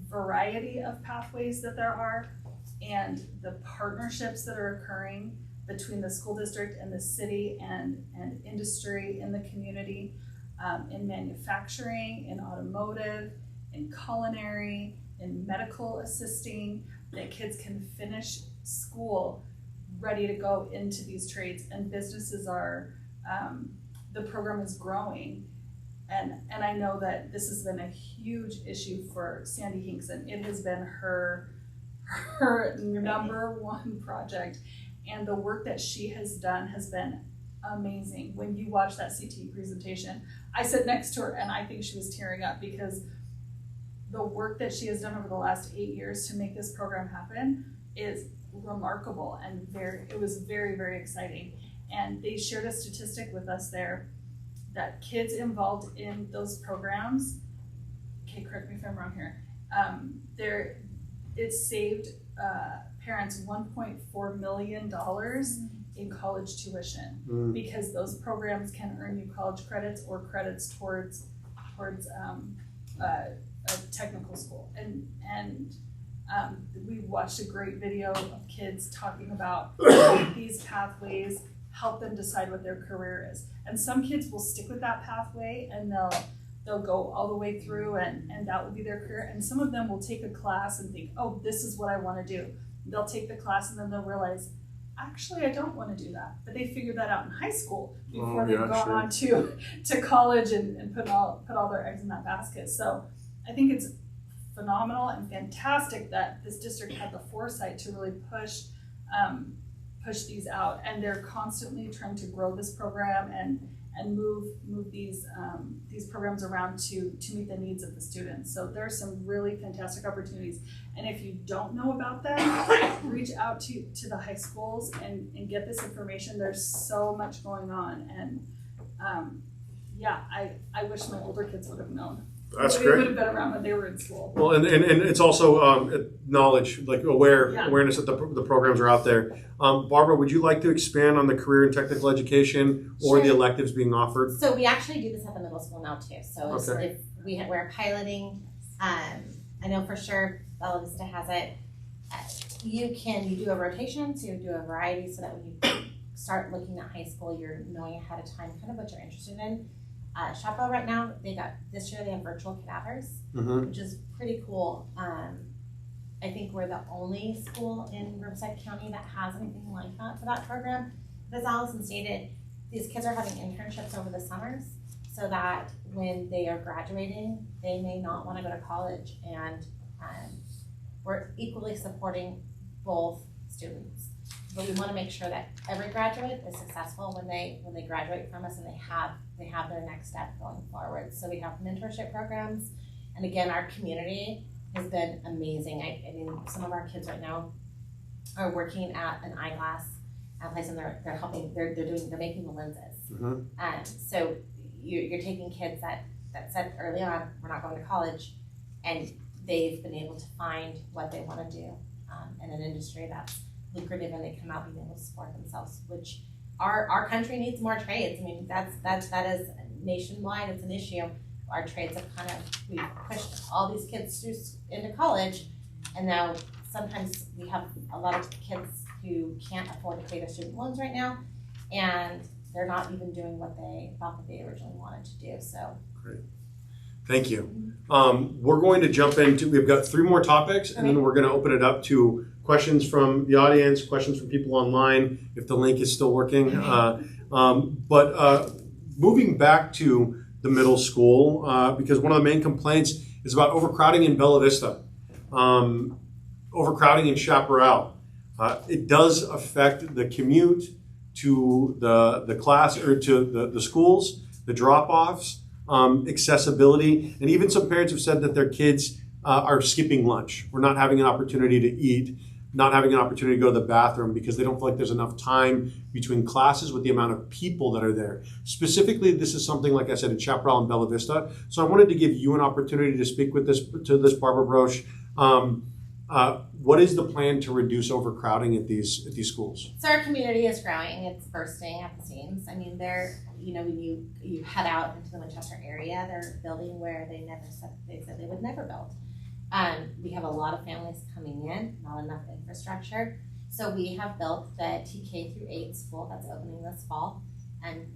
variety of pathways that there are and the partnerships that are occurring between the school district and the city and industry in the community, in manufacturing, in automotive, in culinary, in medical assisting, that kids can finish school ready to go into these trades, and businesses are, the program is growing. And I know that this has been a huge issue for Sandy Hinkson. It has been her number one project, and the work that she has done has been amazing. When you watch that CTE presentation, I sat next to her and I think she was tearing up because the work that she has done over the last 8 years to make this program happen is remarkable, and it was very, very exciting. And they shared a statistic with us there that kids involved in those programs, okay, correct me if I'm wrong here, it saved parents $1.4 million in college tuition because those programs can earn you college credits or credits towards a technical school. And we watched a great video of kids talking about these pathways help them decide what their career is. And some kids will stick with that pathway and they'll go all the way through and that will be their career. And some of them will take a class and think, oh, this is what I want to do. They'll take the class and then they'll realize, actually, I don't want to do that. But they figured that out in high school before they've gone on to college and put all their eggs in that basket. So I think it's phenomenal and fantastic that this district had the foresight to really push these out, and they're constantly trying to grow this program and move these programs around to meet the needs of the students. So there's some really fantastic opportunities, and if you don't know about them, reach out to the high schools and get this information. There's so much going on, and I wish my older kids would have known. That's They great. would have been around when they were in school. Well, and it's also knowledge, like awareness that the programs are out there. Barbara, would you like to expand on the career and technical education or the Sure. electives being offered? So we actually do this at the middle school now too. So Okay. if we're piloting, I know for sure Vista has it. You do a rotation, so you do a variety, so that when you start looking at high school, you're knowing ahead of time kind of what you're interested in. Chaparral right now, this year they have virtual cadavers, which is pretty cool. I think we're the only school in Riverside County that has anything like that for that program. As Allison stated, these kids are having internships over the summers so that when they are graduating, they may not want to go to college, and we're equally supporting both students. But we want to make sure that every graduate is successful when they graduate from us and they have their next step going forward. So we have mentorship programs, and again, our community has been amazing. I mean, some of our kids right now are working at an eyeglass place, and they're making the lenses. So you're taking kids that said early on, we're not going to college, and they've been able to find what they want to do in an industry that's lucrative, and they come out being able to support themselves, which our country needs more trades. I mean, that is nationwide. It's an issue. Our trades have we've pushed all these kids into college, and now sometimes we have a lot of kids who can't afford to pay their student loans right now, and they're not even doing what they thought that they originally wanted to do. So great. Thank you. We're going to jump into, we've got 3 more topics, and then we're going to open it up to questions from the audience, questions from people online, if the link is still working. But moving back to the middle school, because one of the main complaints is about overcrowding in Bella Vista, overcrowding in Chaparral. It does affect the commute to the class, or to the schools, the drop-offs, accessibility, and even some parents have said that their kids are skipping lunch. We're not having an opportunity to eat, not having an opportunity to go to the bathroom because they don't feel like there's enough time between classes with the amount of people that are there. Specifically, this is something, like I said, in Chaparral and Bella Vista. So I wanted to give you an opportunity to speak with this Barbara Broche. What is the plan to reduce overcrowding at these schools? So our community is growing. It's bursting at the seams. I mean, when you head out into the Winchester area, they're building where they said they would never build. We have a lot of families coming in, not enough infrastructure. So we have built the TK through 8 school that's opening this fall, and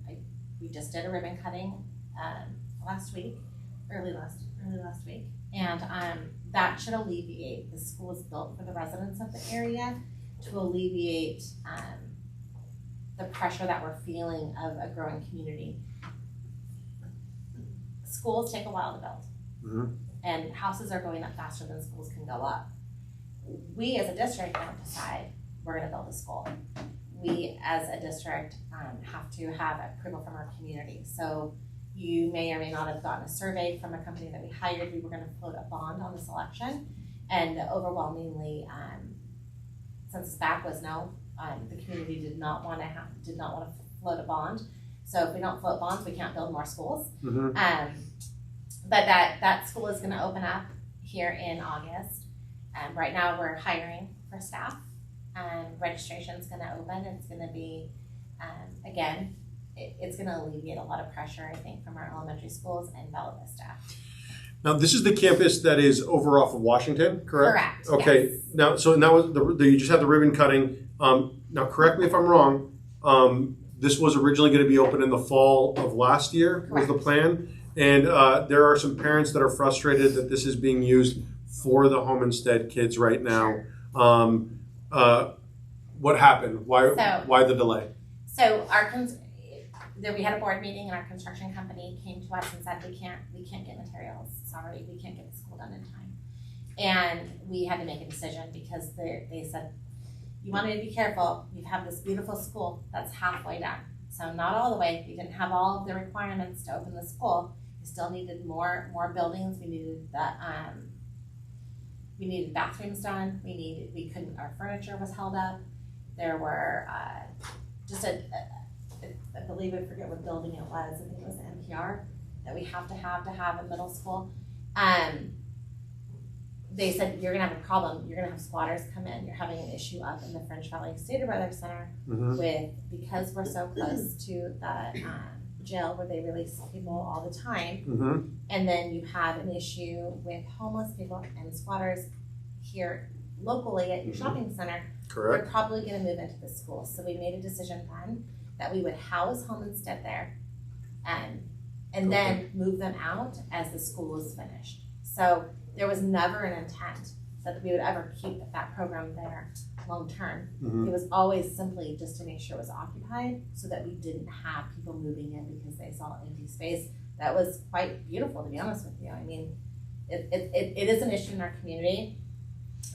we just did a ribbon cutting early last week, and that should alleviate. The school is built for the residents of the area to alleviate the pressure that we're feeling of a growing community. Schools take a while to build, and houses are going up faster than schools can go up. We as a district don't decide we're going to build a school. We as a district have to have approval from our community. So you may or may not have gotten a survey from a company that we hired. We were going to float a bond on the selection, and overwhelmingly, census back was no. The community did not want to float a bond. So if we don't float bonds, we can't build more schools. But that school is going to open up here in August. Right now, we're hiring for staff. Registration is going to open. It's going to be again. It's going to alleviate a lot of pressure, I think, from our elementary schools and Bella Vista. Now, this is the campus that is over off of Washington, correct? Okay. Yes. Now, so now you just had the ribbon cutting. Now, correct me if I'm wrong. This was originally going to be open in the fall of last year, was the plan. And there are some parents that are frustrated that this is being used for the home instead kids right now. What happened? Why the delay? So we had a board meeting, and our construction company came to us and said, we can't get materials. Sorry, we can't get the school done in time. And we had to make a decision because they said, you wanted to be careful. You have this beautiful school that's halfway done. So not all the way. We didn't have all of the requirements to open the school. We still needed more buildings. We needed bathrooms done. Our furniture was held up. There were I believe, I forget what building it was. I think it was the NPR that we have to have a middle school. They said, you're going to have a problem. You're going to have squatters come in. You're having an issue up in the French Valley State Brothers Center because we're so close to the jail where they release people all the time. And then you have an issue with homeless people and squatters here locally at your shopping center. Correct. We're probably going to move into the school. So we made a decision then that we would house home instead there and then move them out as the school is finished. So there was never an intent that we would ever keep that program there long term. It was always simply just to make sure it was occupied so that we didn't have people moving in because they saw empty space. That was quite beautiful, to be honest with you. I mean, it is an issue in our community.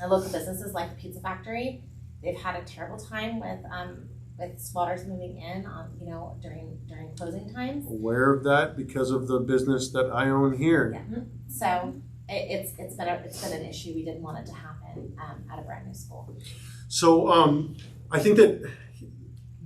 Our local businesses like the Pizza Factory, they've had a terrible time with squatters moving in during closing times. Aware of that because of the business that I own here. Yeah. So it's been an issue. We didn't want it to happen at a brand new school. So I think that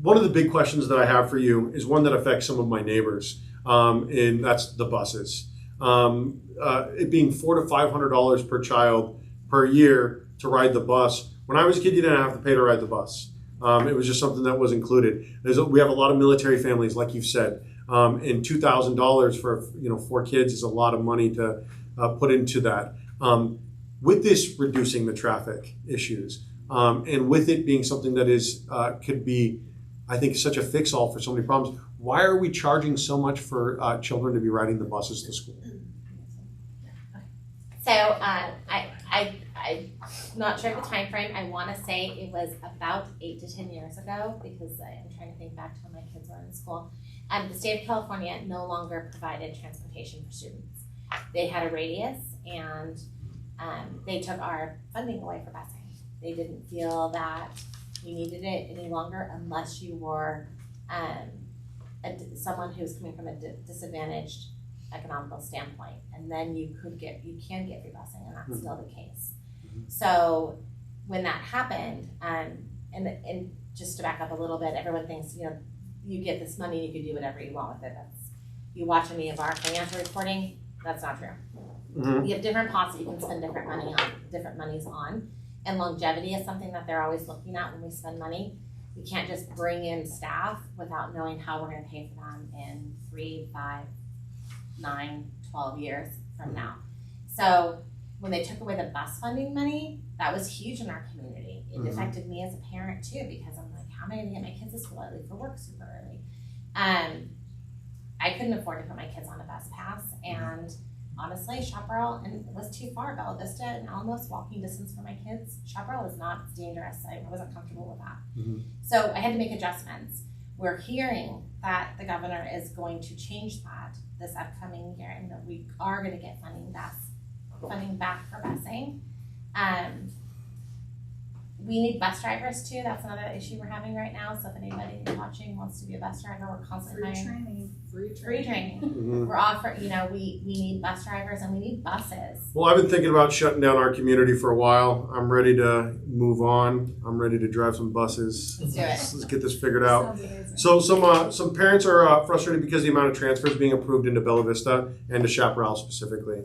one of the big questions that I have for you is one that affects some of my neighbors, and that's the buses. it being $400 to $500 per child per year to ride the bus. When I was a kid, you didn't have to pay to ride the bus. It was just something that was included. We have a lot of military families, like you've said, and $2,000 for 4 kids is a lot of money to put into that. With this reducing the traffic issues, and with it being something that is could be, I think, such a fix-all for so many problems, why are we charging so much for children to be riding the buses to school? So I'm not sure of the time frame. I want to say it was about 8 to 10 years ago, because I'm trying to think back to when my kids were in school. The state of California no longer provided transportation for students. They had a radius, and they took our funding away for busing. They didn't feel that we needed it any longer unless you were someone who's coming from a disadvantaged economical standpoint, and then you can get free busing, and that's still the case. So when that happened, and just to back up a little bit, everyone thinks you get this money, you can do whatever you want with it. You watch any of our financial reporting, that's not true. We have different pots that you can spend different monies on, and longevity is something that they're always looking at when we spend money. We can't just bring in staff without knowing how we're going to pay for them in 3, 5, 9, 12 years from now. So when they took away the bus funding money, that was huge in our community. It affected me as a parent too, because I'm like, how am I going to get my kids to school? I leave for work super early. I couldn't afford to put my kids on a bus pass, and honestly, Chaparral, and it was too far. Bella Vista and almost walking distance for my kids. Chaparral is not dangerous. I wasn't comfortable with that. So I had to make adjustments. We're hearing that the governor is going to change that this upcoming year, and that we are going to get funding back for busing. We need bus drivers too. That's another issue we're having right now. So if anybody watching wants to be a bus driver, we're constantly hiring. Free training. We're offering, we need bus drivers, and we need buses. Well, I've been thinking about shutting down our community for a while. I'm ready to move on. I'm ready to drive some buses. Let's do it. Let's get this figured out. So some parents are frustrated because of the amount of transfers being approved into Bella Vista and to Chaparral specifically.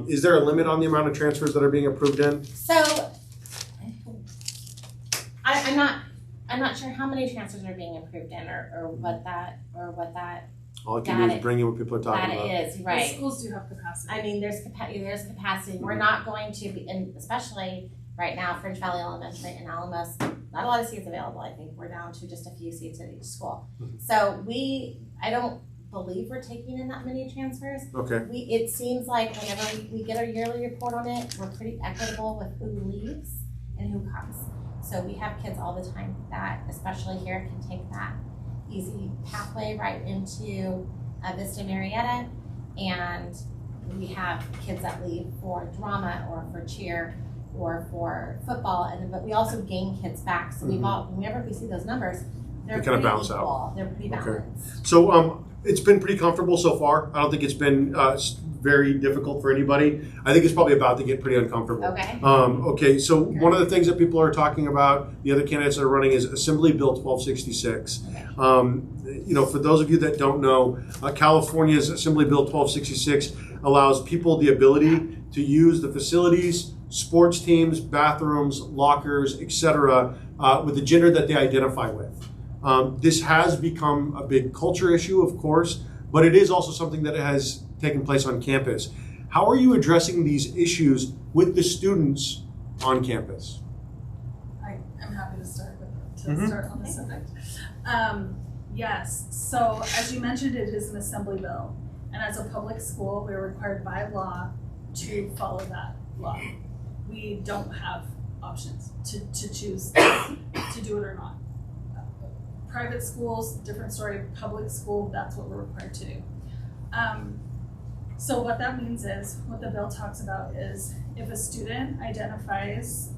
Is there a limit on the amount of transfers that are being approved in? So I'm not sure how many transfers are being approved in, or what that All I can do is bring you what people are talking about. That is right. The schools do have capacity. I mean, there's capacity. We're not going to be, and especially right now, French Valley Elementary and Alamos, not a lot of seats available. I think we're down to just a few seats at each school. So I don't believe we're taking in that many transfers. Okay. It seems like whenever we get our yearly report on it, we're pretty equitable with who leaves and who comes. So we have kids all the time that, especially here, can take that easy pathway right into Vista Marietta, and we have kids that leave for drama or for cheer or for football, but we also gain kids back. So whenever we see those numbers, they're kind of bounce equal. out. They're pretty balanced. Okay. So it's been pretty comfortable so far. I don't think it's been very difficult for anybody. I think it's probably about to get pretty uncomfortable. Okay. Okay, so one of the things that people are talking about, the other candidates that are running, is Assembly Bill 1266. For those of you that don't know, California's Assembly Bill 1266 allows people the ability to use the facilities, sports teams, bathrooms, lockers, etc., with the gender that they identify with. This has become a big culture issue, of course, but it is also something that has taken place on campus. How are you addressing these issues with the students on campus? I'm happy to start on the subject. Yes, so as you mentioned, it is an assembly bill, and as a public school, we're required by law to follow that law. We don't have options to choose to do it or not. Private schools, different story. Public school, that's what we're required to do. So what that means is, what the bill talks about is, if a student identifies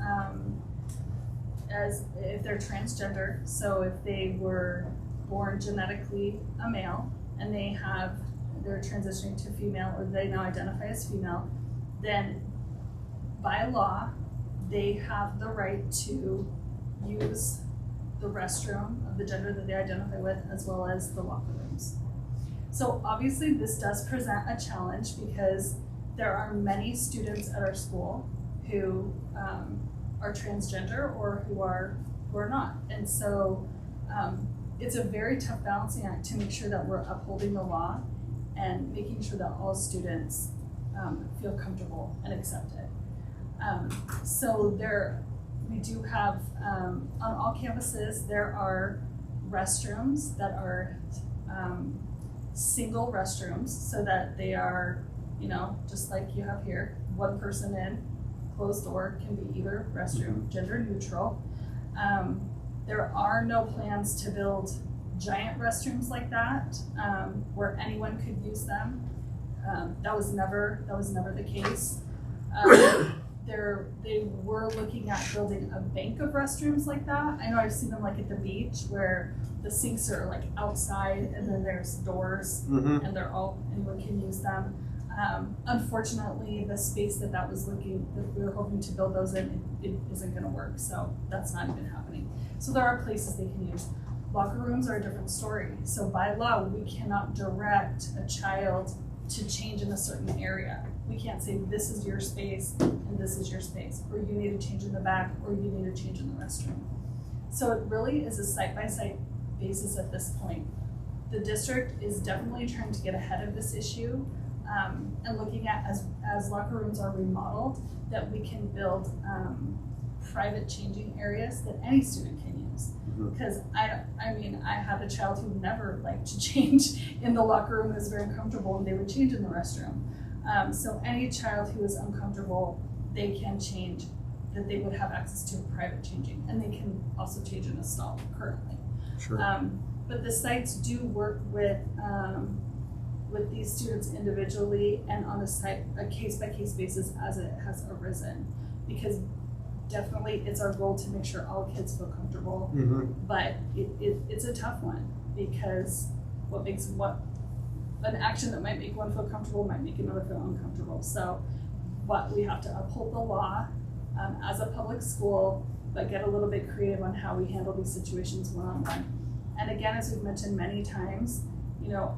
as if they're transgender, so if they were born genetically a male and they're transitioning to female, or they now identify as female, then by law they have the right to use the restroom of the gender that they identify with, as well as the locker rooms. So obviously this does present a challenge because there are many students at our school who are transgender or who are not. And so it's a very tough balancing act to make sure that we're upholding the law and making sure that all students feel comfortable and accepted. So we do have, on all campuses, there are restrooms that are single restrooms so that they are, just like you have here, one person in, closed door, can be either restroom, gender neutral. There are no plans to build giant restrooms like that where anyone could use them. That was never the case. They were looking at building a bank of restrooms like that. I know I've seen them like at the beach where the sinks are like outside and then there's doors and anyone can use them. Unfortunately, the space that we were hoping to build those in, it isn't going to work. So that's not even happening. So there are places they can use. Locker rooms are a different story. So by law, we cannot direct a child to change in a certain area. We can't say this is your space and this is your space, or you need to change in the back, or you need to change in the restroom. So it really is a site-by-site basis at this point. The district is definitely trying to get ahead of this issue and looking at as locker rooms are remodeled, that we can build private changing areas that any student can use. Because I had a child who never liked to change in the locker room, was very uncomfortable, and they would change in the restroom. So any child who is uncomfortable, they can change, that they would have access to private changing, and they can also change in a stall currently. Sure. But the sites do work with these students individually and on a case-by-case basis as it has arisen, because definitely it's our goal to make sure all kids feel comfortable, but it's a tough one, because an action that might make one feel comfortable might make another feel uncomfortable. So we have to uphold the law as a public school, but get a little bit creative on how we handle these situations one-on-one. And again, as we've mentioned many times,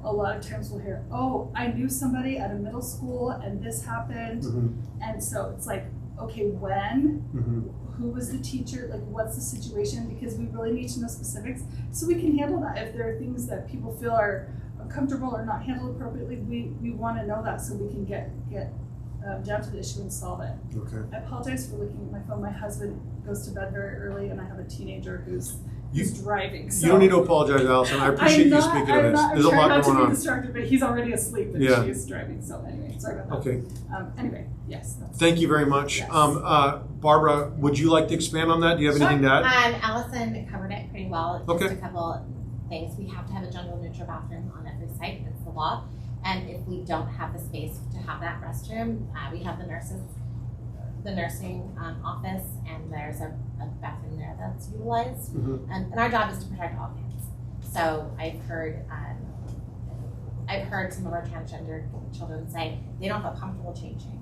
a lot of times we'll hear, oh, I knew somebody at a middle school and this happened. And so it's like, okay, when? Who was the teacher? Like, what's the situation? Because we really need to know specifics so we can handle that. If there are things that people feel are uncomfortable or not handled appropriately, we want to know that so we can get down to the issue and solve it. Okay. I apologize for looking at my phone. My husband goes to bed very early, and I have a teenager who's driving. So. You don't need to apologize, Allison. I appreciate you speaking of this. There's a lot going on. I'm trying not to be distracted, but he's already asleep and she is driving. So anyway, sorry about that. Okay. Anyway, yes. Thank you very much. Yes. Barbara, would you like to expand on that? Do you have anything to add? Allison covered it pretty well. Okay. Just a couple things. We have to have a gender neutral bathroom on every site. It's the law. And if we don't have the space to have that restroom, we have the nursing office, and there's a bathroom there that's utilized. And our job is to protect all kids. So I've heard some of our transgender children say they don't feel comfortable changing.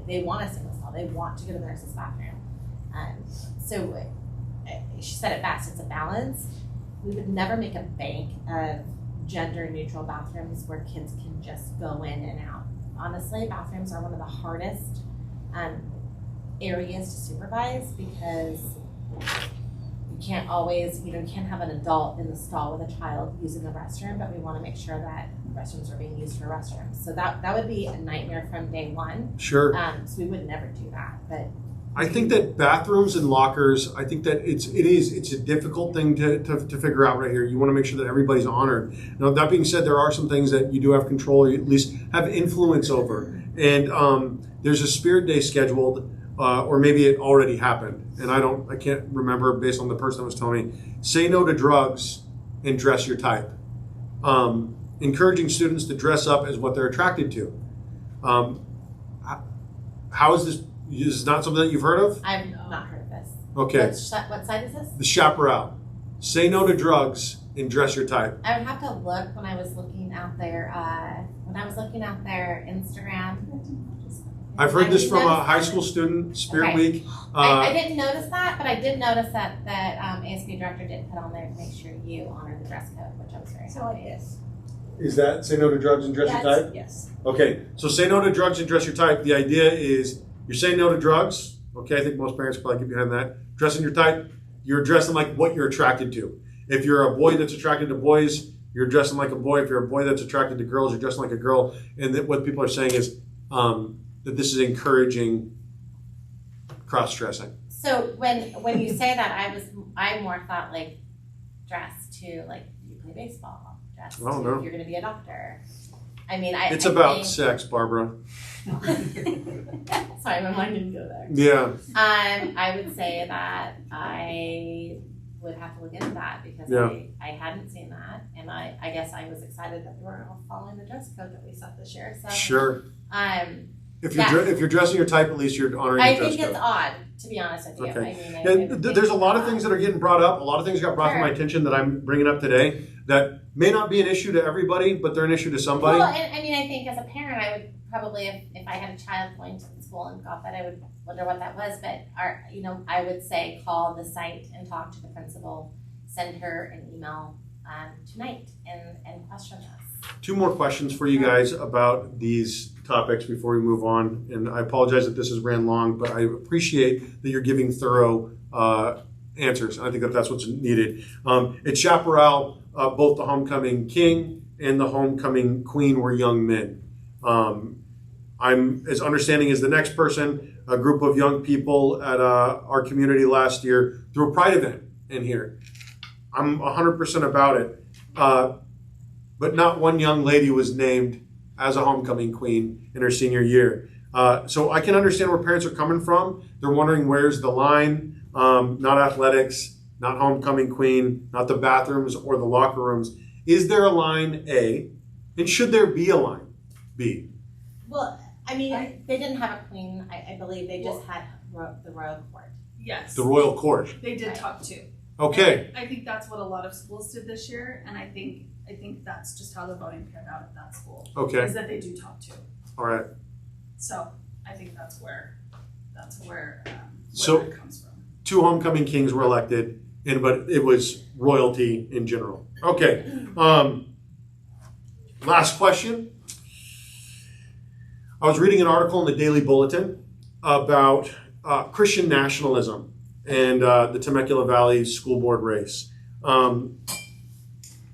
They want a single stall. They want to go to the nurse's bathroom. So she said it best, it's a balance. We would never make a bank of gender neutral bathrooms where kids can just go in and out. Honestly, bathrooms are one of the hardest areas to supervise, because you can't always, you can't have an adult in the stall with a child using the restroom, but we want to make sure that restrooms are being used for restrooms. So that would be a nightmare from day one. Sure. So we would never do that. But I think that bathrooms and lockers, I think that it's a difficult thing to figure out right here. You want to make sure that everybody's honored. Now, that being said, there are some things that you do have control, or you at least have influence over. And there's a Spirit Day scheduled, or maybe it already happened. And I can't remember based on the person that was telling me. Say no to drugs and dress your type. Encouraging students to dress up as what they're attracted to. How is this? Is this not something that you've heard of? I've not heard of this. Okay. What site is this? The Chaparral. Say no to drugs and dress your type. I would have to look when I was looking at their Instagram. I've heard this from a high school student, Spirit Week. I didn't notice that, but I did notice that ASB director did put on there to make sure you honor the dress code, which I was very happy. Is that say no to drugs and dress your type? Yes. Okay, so say no to drugs and dress your type. The idea is you're saying no to drugs. Okay, I think most parents probably get behind that. Dressing your type, you're dressing like what you're attracted to. If you're a boy that's attracted to boys, you're dressing like a boy. If you're a boy that's attracted to girls, you're dressing like a girl. And that what people are saying is that this is encouraging cross-dressing. So when you say that, I more thought like dress to like you play baseball, dress to Oh, no. if you're going to be a doctor. I mean, It's I about think, sex, Barbara. Sorry, my mind didn't go there. Yeah. I would say that I would have to look into that because Yeah. I hadn't seen that, and I guess I was excited that we were all following the dress code that we set this year. So Sure. If you're Yeah. if you're dressing your type, at least you're honoring I the dress think it's code. odd, to be honest with you. Okay. I mean, There's a lot of things that are getting brought up. A lot of things got brought to my Sure. attention that I'm bringing up today that may not be an issue to everybody, but they're an issue to somebody. Well, and I mean, I think as a parent, I would probably, if I had a child going to the school and got that, I would wonder what that was. But I would say call the site and talk to the principal, send her an email tonight and question this. 2 more questions for you guys about these topics before we move on. And I apologize that this has ran long, but I appreciate that you're giving thorough answers. I think that that's what's needed. At Chaparral, both the homecoming king and the homecoming queen were young men. I'm as understanding as the next person. A group of young people at our community last year threw a pride event in here. I'm 100% about it. But not one young lady was named as a homecoming queen in her senior year. So I can understand where parents are coming from. They're wondering where's the line, not athletics, not homecoming queen, not the bathrooms or the locker rooms. Is there a line, A? And should there be a line, B? Well, I mean, they didn't have a queen. I believe they just had the royal court. Yes. The royal court. They did Right. top 2. Okay. I think that's what a lot of schools did this year, and I think that's just how the voting panned out at that school. Okay. Is that they do top 2. All right. So I think that's where So- it comes from. 2 homecoming kings were elected, but it was royalty in general. Okay. Last question. I was reading an article in the Daily Bulletin about Christian nationalism and the Temecula Valley School Board race. And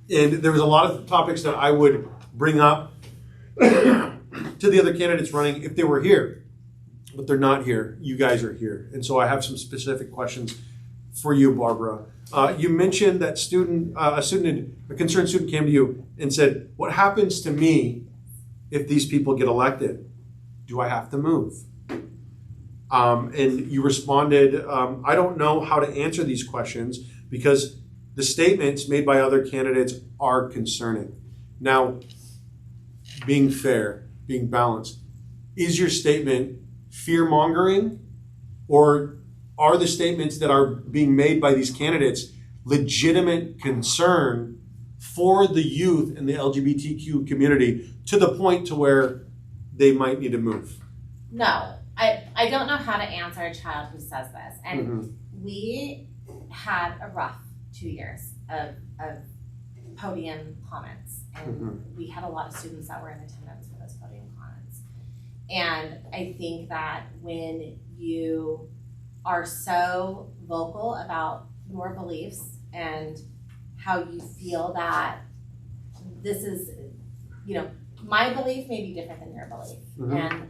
there was a lot of topics that I would bring up to the other candidates running if they were here. But they're not here. You guys are here. And so I have some specific questions for you, Barbara. You mentioned that a concerned student came to you and said, what happens to me if these people get elected? Do I have to move? And you responded, I don't know how to answer these questions because the statements made by other candidates are concerning. Now, being fair, being balanced, is your statement fear-mongering, or are the statements that are being made by these candidates legitimate concern for the youth and the LGBTQ community to the point to where they might need to move? No, I don't know how to answer a child who says this. And we had a rough 2 years of podium comments. And we had a lot of students that were in attendance for those podium comments. And I think that when you are so vocal about your beliefs and how you feel that this is, my belief may be different than your belief,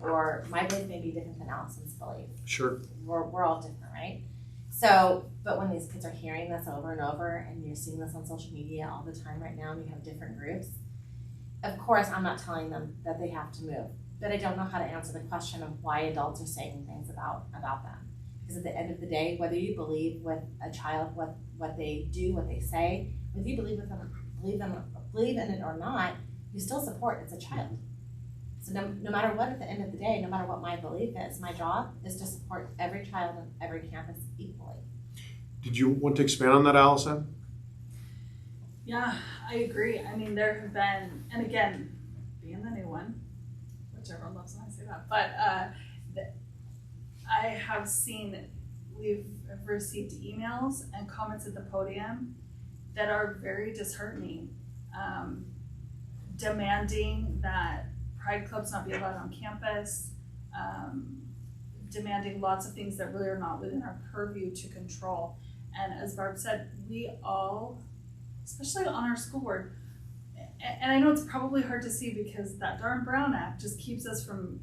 or my belief may be different than Allison's belief. Sure. We're all different, right? So, but when these kids are hearing this over and over, and you're seeing this on social media all the time right now, and you have different groups, of course, I'm not telling them that they have to move, but I don't know how to answer the question of why adults are saying things about them. Because at the end of the day, whether you believe with a child what they do, what they say, whether you believe in it or not, you still support it's a child. So no matter what, at the end of the day, no matter what my belief is, my job is to support every child on every campus equally. Did you want to expand on that, Allison? Yeah, I agree. I mean, there have been, and again, being the new one, which everyone loves when I say that, but I have seen, we've received emails and comments at the podium that are very disheartening. demanding that pride clubs not be allowed on campus, demanding lots of things that really are not within our purview to control. And as Barb said, we all, especially on our school board, and I know it's probably hard to see because that darn Brown Act just keeps us from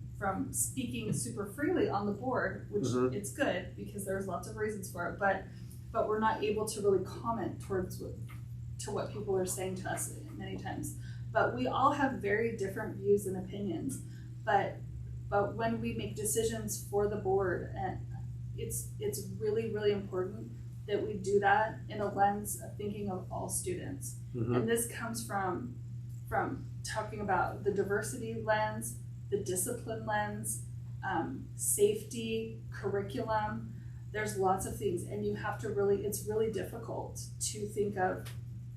speaking super freely on the board, which it's good because there's lots of reasons for it, but we're not able to really comment to what people are saying to us many times. But we all have very different views and opinions, but when we make decisions for the board, and it's really, really important that we do that in a lens of thinking of all students. And this comes from talking about the diversity lens, the discipline lens, safety, curriculum. There's lots of things, and you have to it's really difficult to think of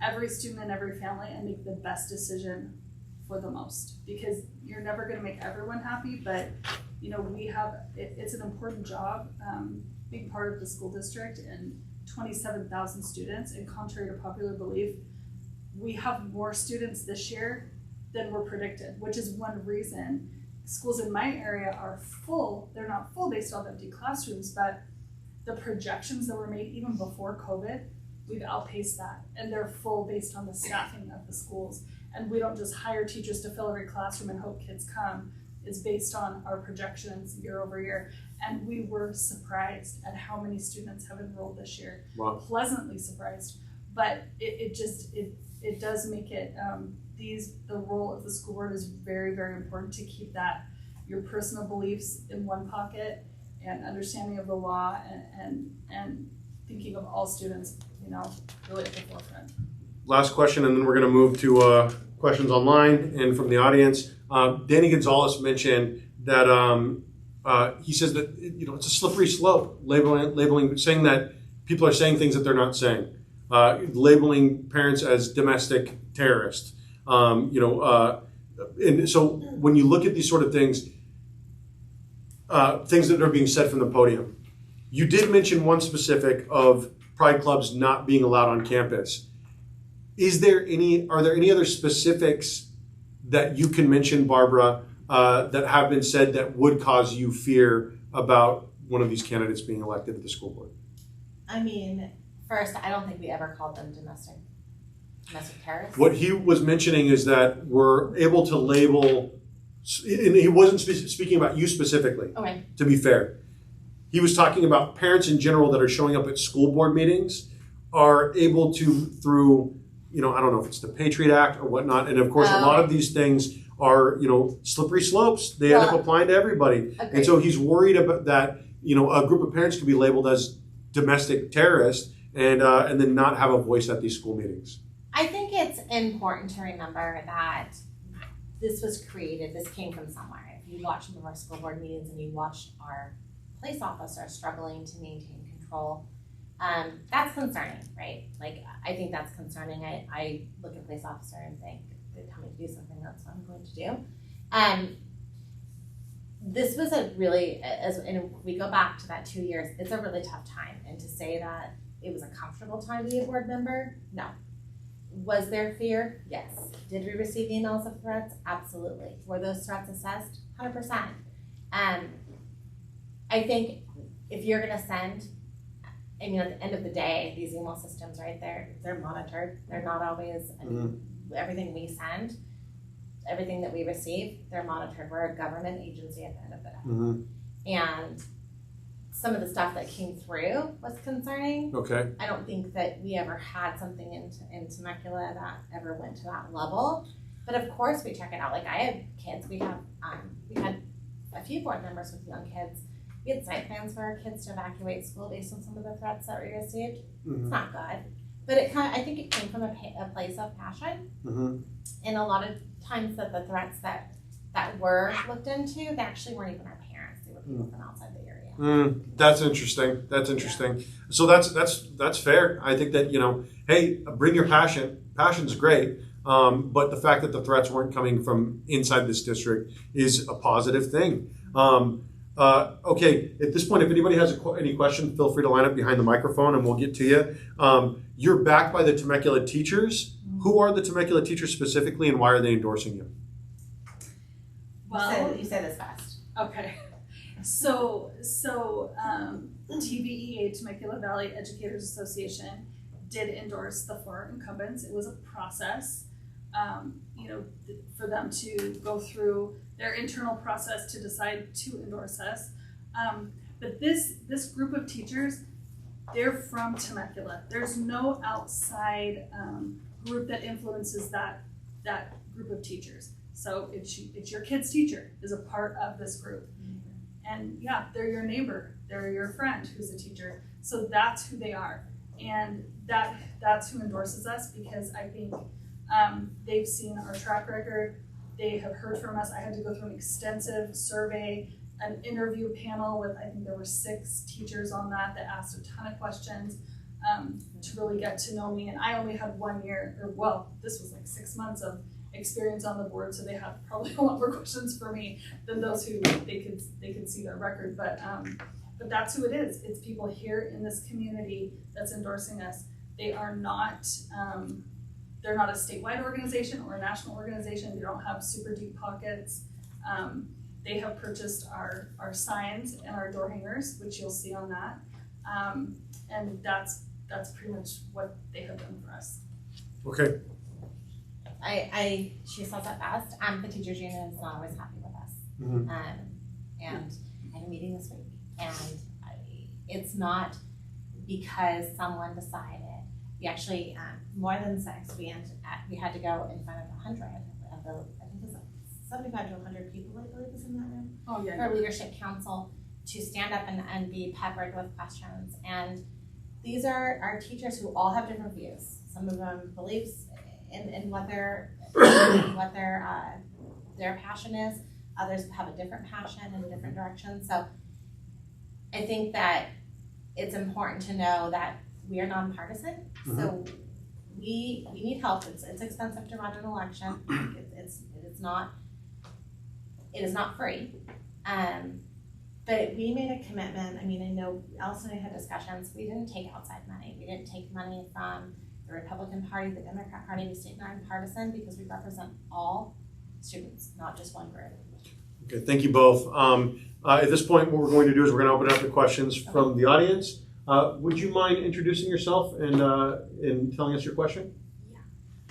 every student and every family and make the best decision for the most, because you're never going to make everyone happy, but it's an important job, being part of the school district and 27,000 students, and contrary to popular belief, we have more students this year than were predicted, which is one reason schools in my area are full. They're not full based on empty classrooms, but the projections that were made even before COVID, we've outpaced that, and they're full based on the staffing of the schools. And we don't just hire teachers to fill every classroom and hope kids come. It's based on our projections year over year. And we were surprised at how many students have enrolled this year. Wow. Pleasantly surprised. But it does make it, the role of the school board is very, very important to keep your personal beliefs in one pocket and understanding of the law and thinking of all students, really at the forefront. Last question, and then we're going to move to questions online and from the audience. Danny Gonzalez mentioned that he says that it's a slippery slope, labeling, saying that people are saying things that they're not saying, labeling parents as domestic terrorists. And so when you look at these sort of things that are being said from the podium, you did mention one specific of pride clubs not being allowed on campus. Are there any other specifics that you can mention, Barbara, that have been said that would cause you fear about one of these candidates being elected to the school board? I mean, first, I don't think we ever called them domestic terrorists. What he was mentioning is that we're able to label, and he wasn't speaking about you specifically, Okay. to be fair. He was talking about parents in general that are showing up at school board meetings are able to, through, I don't know if it's the Patriot Act or whatnot, and of course a lot of these things are, slippery slopes. They end up applying to everybody. Agreed. And so he's worried about that, a group of parents could be labeled as domestic terrorists and then not have a voice at these school meetings. I think it's important to remember that this came from somewhere. If you watch some of our school board meetings and you watched our police officers struggling to maintain control, that's concerning, right? Like, I think that's concerning. I look at a police officer and think, they tell me to do something, that's what I'm going to do. This was and if we go back to that 2 years, it's a really tough time. And to say that it was a comfortable time to be a board member, no. Was there fear? Yes. Did we receive emails of threats? Absolutely. Were those threats assessed? 100%. I think if you're going to send, at the end of the day, these email systems, right, they're monitored. They're not always, everything we send, everything that we receive, they're monitored. We're a government agency at the end of the day. And some of the stuff that came through was concerning. Okay. I don't think that we ever had something in Temecula that ever went to that level. But of course we check it out. Like, I have kids, we had a few board members with young kids. We had site plans for our kids to evacuate school based on some of the threats that we received. It's not good. But I think it came from a place of passion. And a lot of times that the threats that were looked into, they actually weren't even our parents. They were people from outside the area. That's interesting. Yeah. So that's fair. I think that, hey, bring your passion. Passion's great. But the fact that the threats weren't coming from inside this district is a positive thing. Okay, at this point, if anybody has any question, feel free to line up behind the microphone and we'll get to you. You're backed by the Temecula teachers Who are the Temecula teachers specifically, and why are they endorsing you? Well, You said this fast. okay. So TVEA, Temecula Valley Educators Association, did endorse the 4 incumbents. It was a process, for them to go through their internal process to decide to endorse us. But this group of teachers, they're from Temecula. There's no outside group that influences that group of teachers. So it's your kid's teacher is a part of this group. And yeah, they're your neighbor, they're your friend who's a teacher. So that's who they are. And that's who endorses us, because I think they've seen our track record, they have heard from us. I had to go through an extensive survey, an interview panel with, I think there were 6 teachers on that asked a ton of questions to really get to know me. And I only had 1 year, this was like 6 months of experience on the board, so they have probably a lot more questions for me than those who they could see their record. But that's who it is. It's people here in this community that's endorsing us. They are not they're not a statewide organization or a national organization. They don't have super deep pockets. They have purchased our signs and our door hangers, which you'll see on that. And that's pretty much what they have done for us. Okay. She says that fast. The teachers union is not always happy with us. Mm-hmm. And I had a meeting this week, and it's not because someone decided. We actually, more than 6, we had to go in front of 100 of the, I think it was 75 to 100 people, I believe, was in that room. Oh yeah. For leadership council to stand up and be peppered with questions. And these are our teachers who all have different views. Some of them beliefs in what their passion is. Others have a different passion in a different direction. So I think that it's important to know that we are nonpartisan. Mm-hmm. So we need help. It's expensive to run an election. It is not free. But we made a commitment. I mean, I know Allison and I had discussions. We didn't take outside money. We didn't take money from the Republican Party, the Democrat Party. We stayed nonpartisan because we represent all students, not just one group. Okay, thank you both. At this point, what we're going to do is we're going to open up the questions from the audience. Would you mind introducing yourself and telling us your question? Yeah,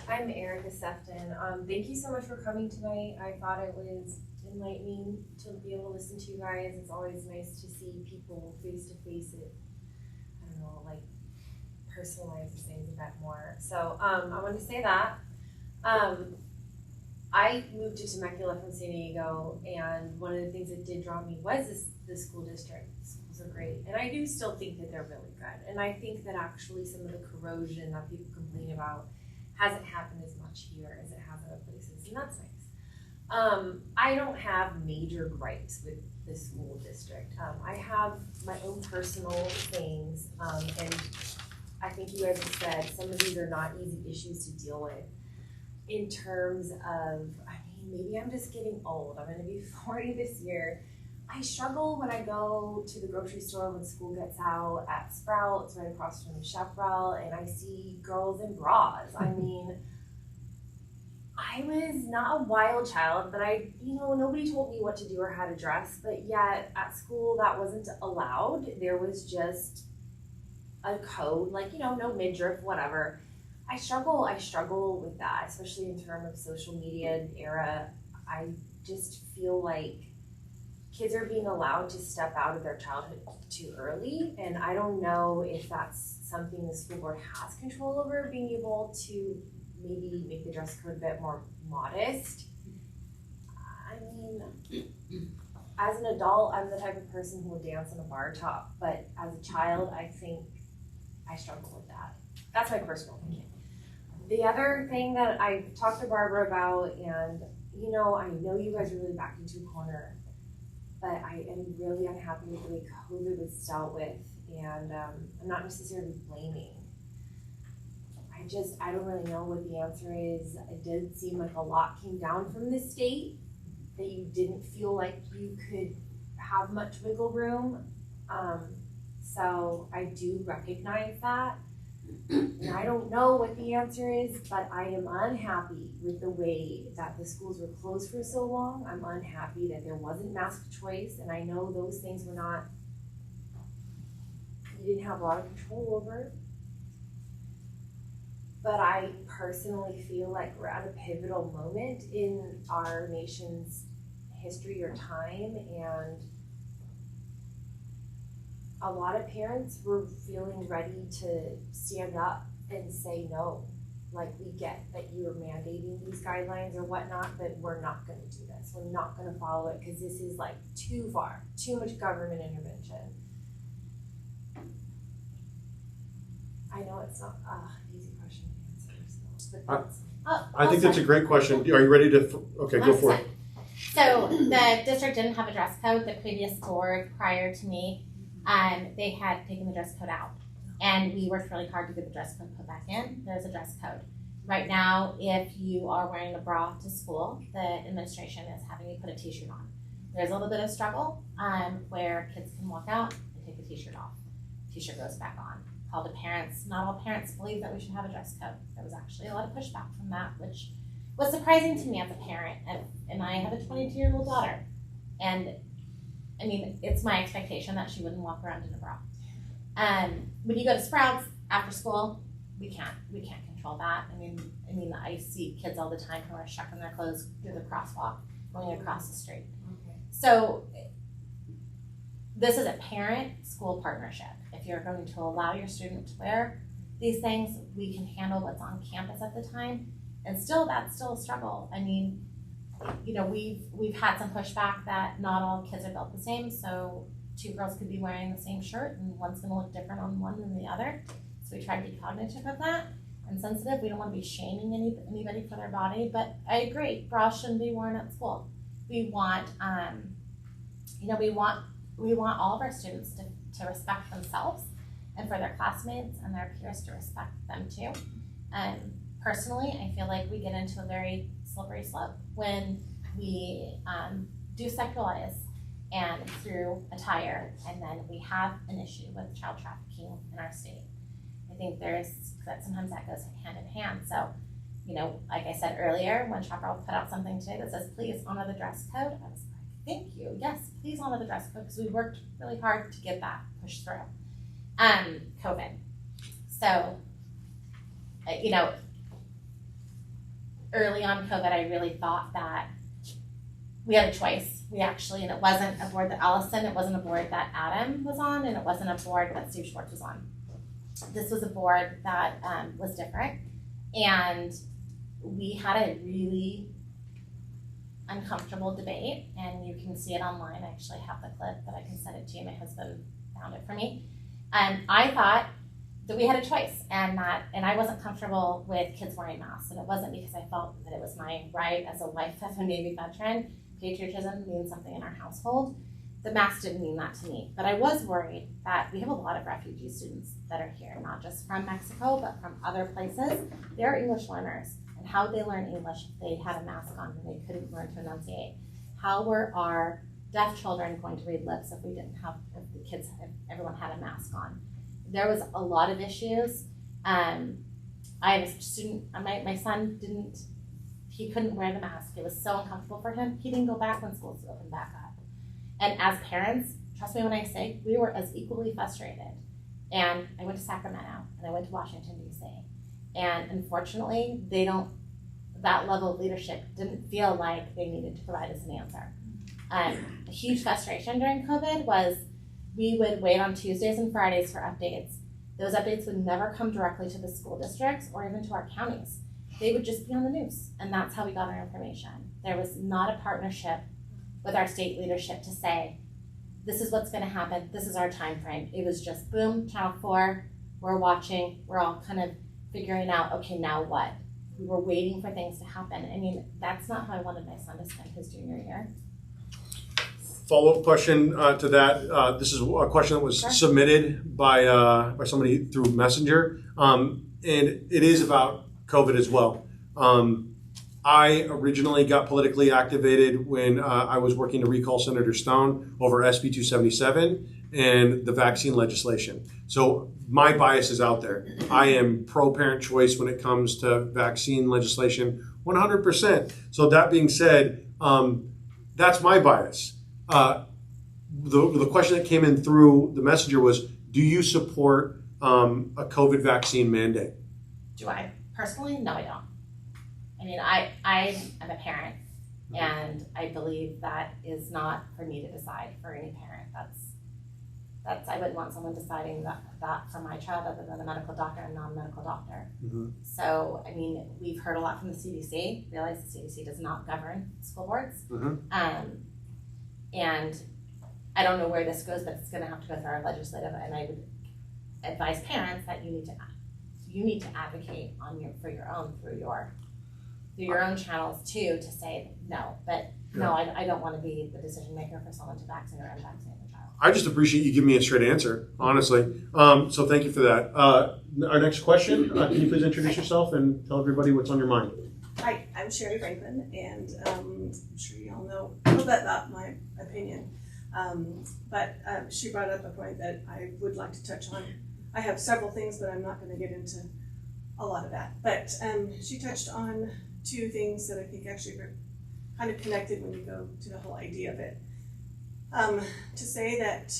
I'm Erika Septon. Thank you so much for coming tonight. I thought it was enlightening to be able to listen to you guys. It's always nice to see people face to face. I don't know, like personalizes things a bit more. So I want to say that. I moved to Temecula from San Diego, and one of the things that did draw me was the school district. The schools are great, and I do still think that they're really good. And I think that actually some of the corrosion that people complain about hasn't happened as much here as it has other places, and that's nice. I don't have major gripes with the school district. I have my own personal things, and I think you guys have said some of these are not easy issues to deal with. In terms of, I mean, maybe I'm just getting old. I'm going to be 40 this year. I struggle when I go to the grocery store when school gets out at Sprouts right across from Chaparral, and I see girls in bras. I mean, I was not a wild child, but nobody told me what to do or how to dress, but yet at school that wasn't allowed. There was just a code, like, no midriff, whatever. I struggle with that, especially in terms of social media era. I just feel like kids are being allowed to step out of their childhood too early, and I don't know if that's something the school board has control over, being able to maybe make the dress code a bit more modest. I mean, as an adult, I'm the type of person who will dance on a bar top, but as a child, I think I struggle with that. That's my personal opinion. The other thing that I talked to Barbara about, and I know you guys are really backed into a corner, but I am really unhappy with the way COVID was dealt with, and I'm not necessarily blaming. I don't really know what the answer is. It did seem like a lot came down from the state, that you didn't feel like you could have much wiggle room. So I do recognize that. And I don't know what the answer is, but I am unhappy with the way that the schools were closed for so long. I'm unhappy that there wasn't mask choice, and I know those things were not, you didn't have a lot of control over. But I personally feel like we're at a pivotal moment in our nation's history or time, and a lot of parents were feeling ready to stand up and say no. Like, we get that you're mandating these guidelines or whatnot, but we're not gonna do this. We're not gonna follow it because this is like too far, too much government intervention. I know it's not an easy question to answer, so, but that's, I think that's a great question. Are you ready to? Okay, go for it. So the district didn't have a dress code. The previous board prior to me, they had taken the dress code out, and we worked really hard to get the dress code put back in. There's a dress code. Right now, if you are wearing a bra to school, the administration is having you put a t-shirt on. There's a little bit of struggle where kids can walk out and take the t-shirt off. T-shirt goes back on. Call the parents. Not all parents believe that we should have a dress code. There was actually a lot of pushback from that, which was surprising to me as a parent. And I have a 22-year-old daughter. And I mean, it's my expectation that she wouldn't walk around in a bra. When you go to Sprouts after school, we can't control that. I mean, I see kids all the time who are shucking their clothes through the crosswalk, going across the street. okay. So this is a parent-school partnership. If you're going to allow your student to wear these things, we can handle what's on campus at the time. And still, that's still a struggle. I mean, you know, we've had some pushback that not all kids are built the same. So 2 girls could be wearing the same shirt and one's gonna look different on one than the other. So we try to be cognitive of that and sensitive. We don't want to be shaming anybody for their body, but I agree, bras shouldn't be worn at school. We want, we want all of our students to respect themselves and for their classmates and their peers to respect them too. Personally, I feel like we get into a very slippery slope when we do sexualize and through attire, and then we have an issue with child trafficking in our state. I think sometimes that goes hand in hand. So, you know, like I said earlier, when Chaparral put out something today that says, please honor the dress code, I was like, thank you. Yes, please honor the dress code, because we worked really hard to get that pushed through. COVID. So, you know, early on COVID, I really thought that we had a choice. We actually, and it wasn't a board that Allison, it wasn't a board that Adam was on, and it wasn't a board that Steve Schwartz was on. This was a board that was different, and we had a really uncomfortable debate, and you can see it online. I actually have the clip, but I can send it to you. My husband found it for me. And I thought that we had a choice, and I wasn't comfortable with kids wearing masks, and it wasn't because I felt that it was my right as a wife of a Navy veteran. Patriotism means something in our household. The mask didn't mean that to me, but I was worried that we have a lot of refugee students that are here, not just from Mexico, but from other places. They're English learners, and how would they learn English if they had a mask on and they couldn't learn to enunciate? How were our deaf children going to read lips if everyone had a mask on? There was a lot of issues. I have a student, my son he couldn't wear the mask. It was so uncomfortable for him. He didn't go back when schools opened back up. And as parents, trust me when I say, we were as equally frustrated. And I went to Sacramento and I went to Washington, D.C. And unfortunately, that level of leadership didn't feel like they needed to provide us an answer. A huge frustration during COVID was we would wait on Tuesdays and Fridays for updates. Those updates would never come directly to the school districts or even to our counties. They would just be on the news, and that's how we got our information. There was not a partnership with our state leadership to say, this is what's gonna happen, this is our time frame. It was just boom, Channel 4, we're watching, we're all kind of figuring out, okay, now what? We were waiting for things to happen. I mean, that's not how I wanted my son to spend his junior year. Follow-up question to that. This is a question that was submitted by somebody through Messenger, and it is about COVID as well. I originally got politically activated when I was working to recall Senator Stone over SB 277 and the vaccine legislation. So my bias is out there. I am pro-parent choice when it comes to vaccine legislation, 100%. So that being said, that's my bias. The question that came in through the messenger was, do you support a COVID vaccine mandate? Do I personally? No, I don't. I mean, I am a parent, and I believe that is not for me to decide for any parent. That's I wouldn't want someone deciding that for my child other than a medical doctor and non-medical doctor. Mm-hmm. So, I mean, we've heard a lot from the CDC. Realize the CDC does not govern school boards. Mm-hmm. And I don't know where this goes, but it's going to have to go through our legislative. And I would advise parents that you need to advocate for your own through your own channels too, to say no. But no, I don't want to be the decision maker for someone to vaccinate or unvaccinate their child. I just appreciate you giving me a straight answer, honestly. So thank you for that. Our next question, can you please introduce yourself and tell everybody what's on your mind? Hi, I'm Shari Franklin, and I'm sure you all know a little bit about my opinion. But she brought up a point that I would like to touch on. I have several things, but I'm not going to get into a lot of that. But she touched on two things that I think actually are kind of connected when you go to the whole idea of it. To say that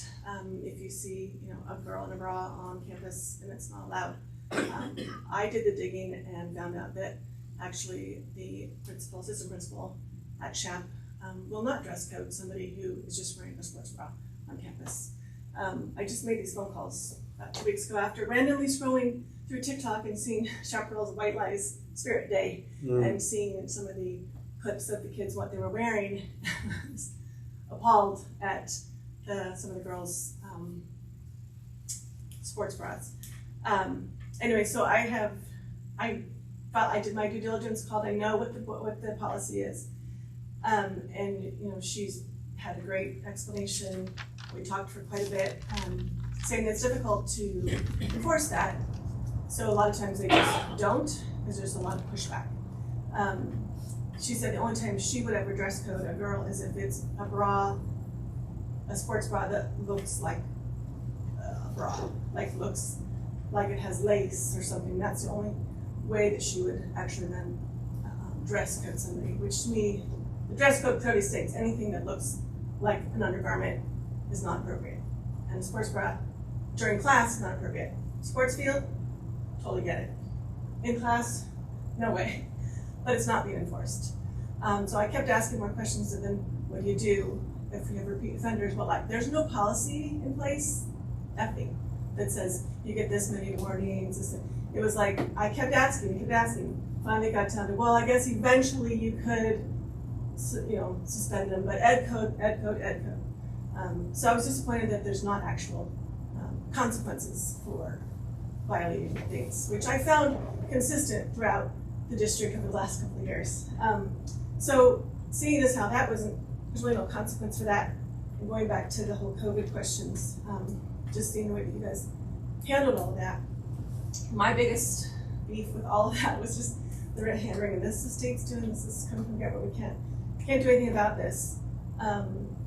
if you see, a girl in a bra on campus and it's not allowed, I did the digging and found out that actually the assistant principal at CHAP will not dress code somebody who is just wearing a sports bra on campus. I just made these phone calls 2 weeks ago after randomly scrolling through TikTok and seeing Chaparral's White Lies Spirit Day and seeing some of the clips of the kids, what they were wearing. Appalled at some of the girls' sports bras. Anyway, so I felt I did my due diligence, called. I know what the policy is, and she's had a great explanation. We talked for quite a bit, saying that it's difficult to enforce that. So a lot of times they just don't, because there's a lot of pushback. She said the only time she would ever dress code a girl is if it's a bra, a sports bra that looks like a bra, looks like it has lace or something. That's the only way that she would actually then dress code somebody, which to me, the dress code clearly states anything that looks like an undergarment is not appropriate. And a sports bra during class is not appropriate. Sports field, totally get it. In class, no way. But it's not being enforced. So I kept asking more questions, and then what do you do if you have repeat offenders? Well, there's no policy in place, nothing, that says you get this many warnings. It was like, I kept asking. Finally got down to, well, I guess eventually you could, suspend them, but ed code. So I was disappointed that there's not actual consequences for violating things, which I found consistent throughout the district over the last couple of years. So seeing as how there's really no consequence for that, and going back to the whole COVID questions, just seeing the way that you guys handled all of that, my biggest beef with all of that was just the red hand-wringing. This the state's doing, this is coming from government, we can't do anything about this.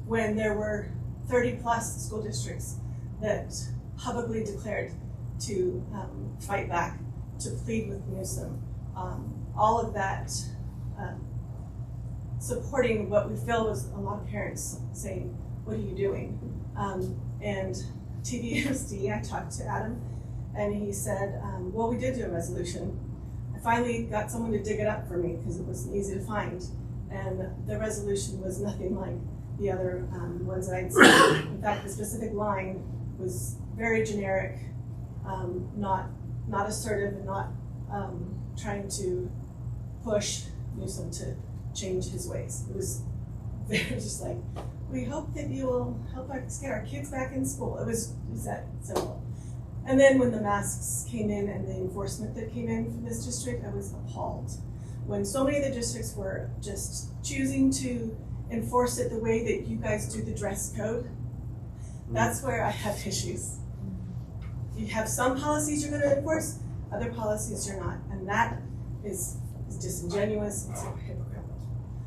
When there were 30 plus school districts that publicly declared to fight back, to plead with Newsom, all of that supporting what we feel was a lot of parents saying, what are you doing? And TVSD, I talked to Adam, and he said, well, we did do a resolution. I finally got someone to dig it up for me because it wasn't easy to find. And the resolution was nothing like the other ones that I'd seen. In fact, the specific line was very generic, not assertive, and not trying to push Newsom to change his ways. It was just like, we hope that you will help us get our kids back in school. It was that simple. And then when the masks came in and the enforcement that came in from this district, I was appalled. When so many of the districts were just choosing to enforce it the way that you guys do the dress code, that's where I have issues. You have some policies you're going to enforce, other policies you're not. And that is it's disingenuous, it's hypocritical.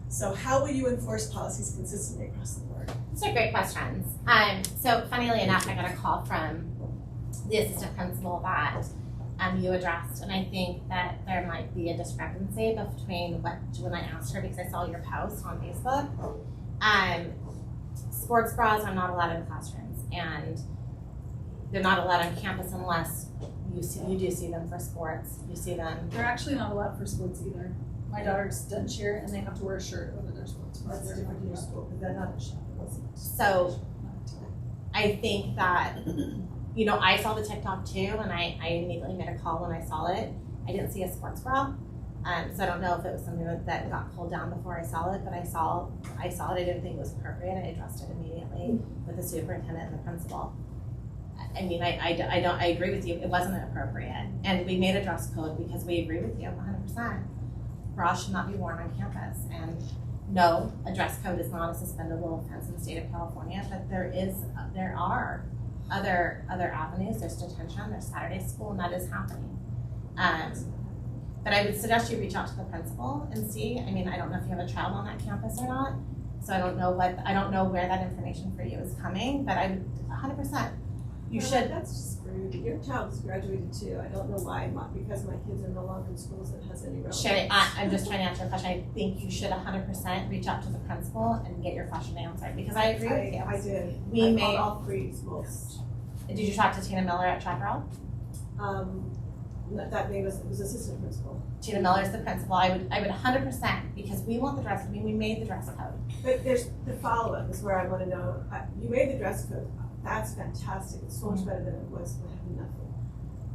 So how will you enforce policies consistently across the board? These are great questions. So funnily enough, I got a call from the assistant principal that you addressed, and I think that there might be a discrepancy between when I asked her, because I saw your post on Facebook. Sports bras are not allowed in classrooms, and they're not allowed on campus unless you do see them for sports. You see them. They're actually not allowed for sports either. My daughter's done cheer and they have to wear a shirt over their sports bra. That's different in your school, because they're not a shop. So I think that, you know, I saw the TikTok too, and I immediately made a call when I saw it. I didn't see a sports bra, so I don't know if it was something that got pulled down before I saw it, but I saw it. I didn't think it was appropriate. I addressed it immediately with the superintendent and the principal. I mean, I agree with you. It wasn't appropriate, and we made a dress code because we agree with you 100%. Bras should not be worn on campus, and no, a dress code is not a suspendable offense in the state of California, but there are other avenues. There's detention, there's Saturday school, and that is happening. But I would suggest you reach out to the principal and see. I mean, I don't know if you have a child on that campus or not, so I don't know where that information for you is coming, but I would 100%. You should. That's just rude. Your child is graduated too. I don't know why, because my kids are no longer in schools that has any relevance. Shari, I'm just trying to answer your question. I think you should 100% reach out to the principal and get your question answered, because I agree with you. I did. We I made called all 3 schools. Did you talk to Tina Miller at Chaparral? That name was assistant principal. Tina Miller is the principal. I would 100%, because we want the dress. I mean, we made the dress code. But there's the follow-up is where I want to know. You made the dress code. That's fantastic. It's so much better than it was when I had nothing.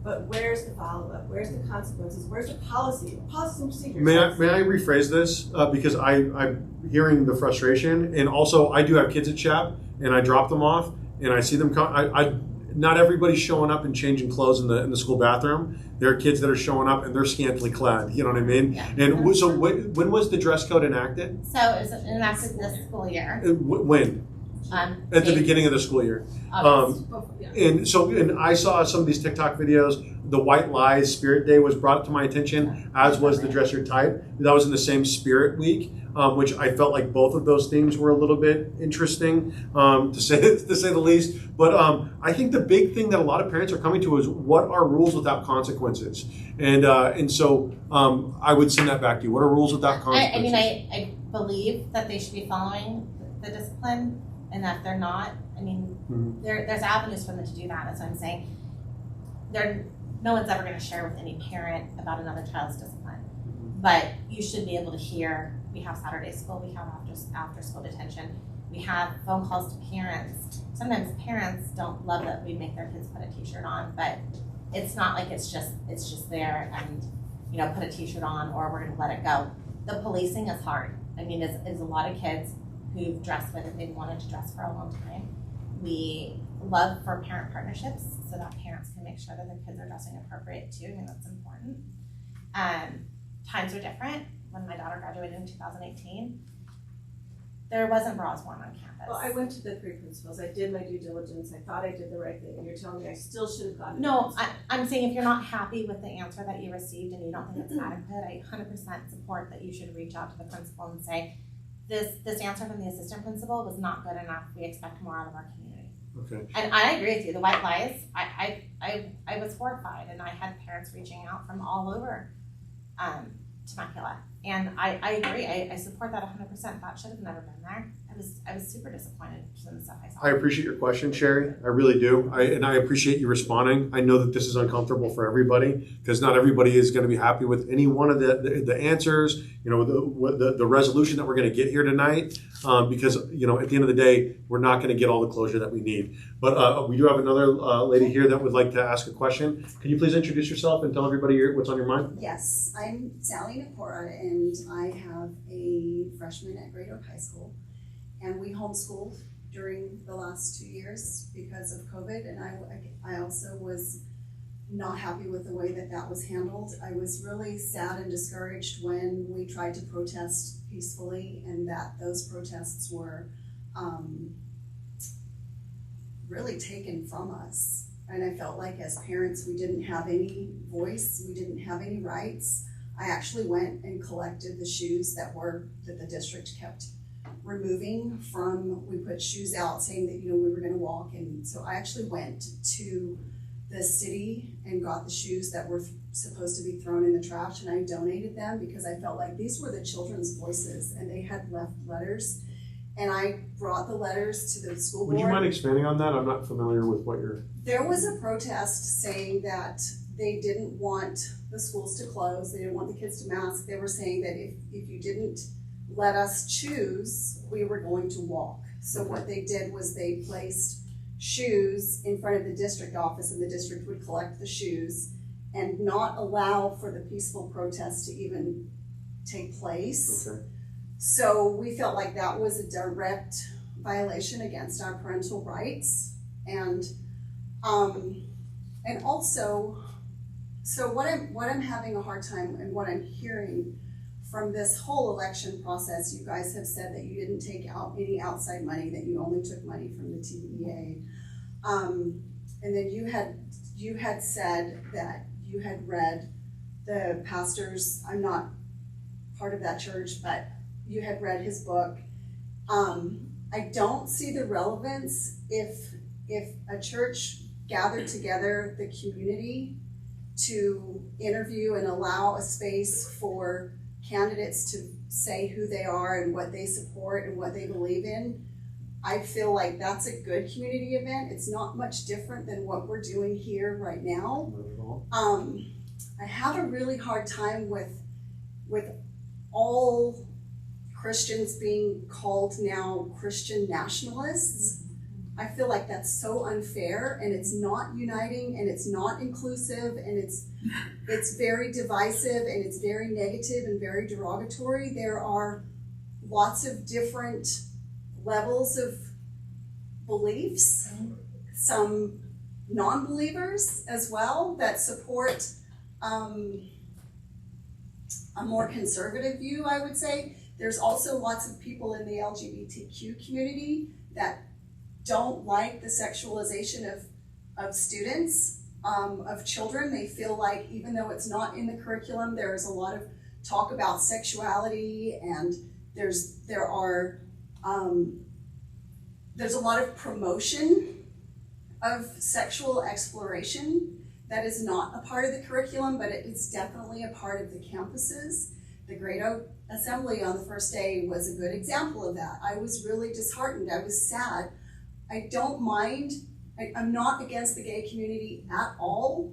But where's the follow-up? Where's the consequences? Where's the policy? Policy and procedures. May I rephrase this because I'm hearing the frustration, and also I do have kids at Chap, and I drop them off, and I see them come. Not everybody's showing up and changing clothes in the school bathroom. There are kids that are showing up and they're scantily clad. You know what I mean? Yeah. And so when was the dress code enacted? So it was enacted this school year. When? At the beginning of the school year. And I saw some of these TikTok videos. The White Lies Spirit Day was brought to my attention, as was the Dress Your Type. That was in the same Spirit Week, which I felt like both of those themes were a little bit interesting, to say the least. But I think the big thing that a lot of parents are coming to is, what are rules without consequences? And so I would send that back to you. What are rules without consequences? I believe that they should be following the discipline. And that they're not, I mean, there's avenues for them to do that. That's what I'm saying. No one's ever going to share with any parent about another child's discipline. But you should be able to hear, we have Saturday school, we have after school detention, we have phone calls to parents. Sometimes parents don't love that we make their kids put a t-shirt on, but it's not like it's just there and, you know, put a t-shirt on or we're going to let it go. The policing is hard. I mean, it's a lot of kids who've dressed with it, they've wanted to dress for a long time. We love for parent partnerships so that parents can make sure that their kids are dressing appropriate too. I mean, that's important. Times are different. When my daughter graduated in 2018, there wasn't bras worn on campus. Well, I went to the 3 principals. I did my due diligence. I thought I did the right thing. And you're telling me I still should have gotten it. No, I'm saying if you're not happy with the answer that you received and you don't think it's adequate, I 100% support that you should reach out to the principal and say, this answer from the assistant principal was not good enough. We expect more out of our community. Okay. And I agree with you. The White Lies, I was horrified, and I had parents reaching out from all over Temecula. And I agree. I support that 100%. That should have never been there. I was super disappointed in the stuff I saw. I appreciate your question, Shari. I really do. And I appreciate you responding. I know that this is uncomfortable for everybody, because not everybody is going to be happy with any one of the answers, you know, the resolution that we're going to get here tonight, because, you know, at the end of the day, we're not going to get all the closure that we need. But we do have another lady here that would like to ask a question. Can you please introduce yourself and tell everybody what's on your mind? Yes, I'm Sally Nakora, and I have a freshman at Great Oak High School. And we homeschooled during the last 2 years because of COVID, and I also was not happy with the way that was handled. I was really sad and discouraged when we tried to protest peacefully, and that those protests were really taken from us. And I felt like as parents we didn't have any voice, we didn't have any rights. I actually went and collected the shoes that the district kept removing from, we put shoes out saying that, we were gonna walk, and so I actually went to the city and got the shoes that were supposed to be thrown in the trash, and I donated them because I felt like these were the children's voices and they had left letters, and I brought the letters to the school board. Would you mind expanding on that? I'm not familiar with what you're... There was a protest saying that they didn't want the schools to close, they didn't want the kids to mask. They were saying that if you didn't let us choose, we were going to walk. So what they did was they placed shoes in front of the district office, and the district would collect the shoes and not allow for the peaceful protest to even take place. Okay. So we felt like that was a direct violation against our parental rights. And also, so what I'm having a hard time, and what I'm hearing from this whole election process, you guys have said that you didn't take out any outside money, that you only took money from the TDEA. And then you had said that you had read the pastor's, I'm not part of that church, but you had read his book. I don't see the relevance if a church gathered together the community to interview and allow a space for candidates to say who they are and what they support and what they believe in. I feel like that's a good community event. It's not much different than what we're doing here right now. I have a really hard time with all Christians being called now Christian nationalists. I feel like that's so unfair, and it's not uniting, and it's not inclusive, and it's very divisive, and it's very negative and very derogatory. There are lots of different levels of beliefs, some non-believers as well that support a more conservative view, I would say. There's also lots of people in the LGBTQ community that don't like the sexualization of students, of children. They feel like even though it's not in the curriculum, there is a lot of talk about sexuality, and there's a lot of promotion of sexual exploration that is not a part of the curriculum, but it's definitely a part of the campuses. The Great Oak Assembly on the first day was a good example of that. I was really disheartened. I was sad. I don't mind. I'm not against the gay community at all,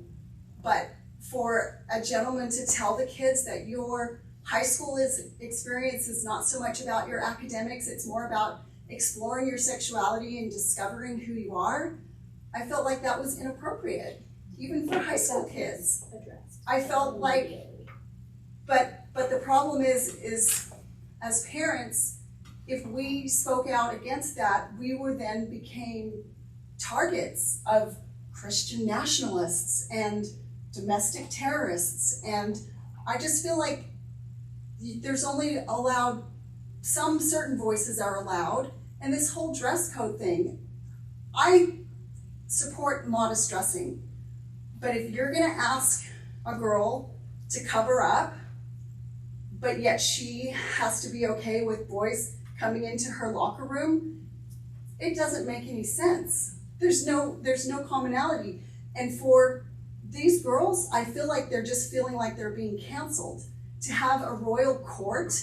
but for a gentleman to tell the kids that your high school experience is not so much about your academics, it's more about exploring your sexuality and discovering who you are, I felt like that was inappropriate, even for high school kids. I felt like, but the problem is as parents, if we spoke out against that, we were then became targets of Christian nationalists and domestic terrorists. And I just feel like there's only allowed, some certain voices are allowed, and this whole dress code thing, I support modest dressing, but if you're gonna ask a girl to cover up, but yet she has to be okay with boys coming into her locker room, it doesn't make any sense. There's no commonality. And for these girls, I feel like they're just feeling like they're being canceled. To have a royal court,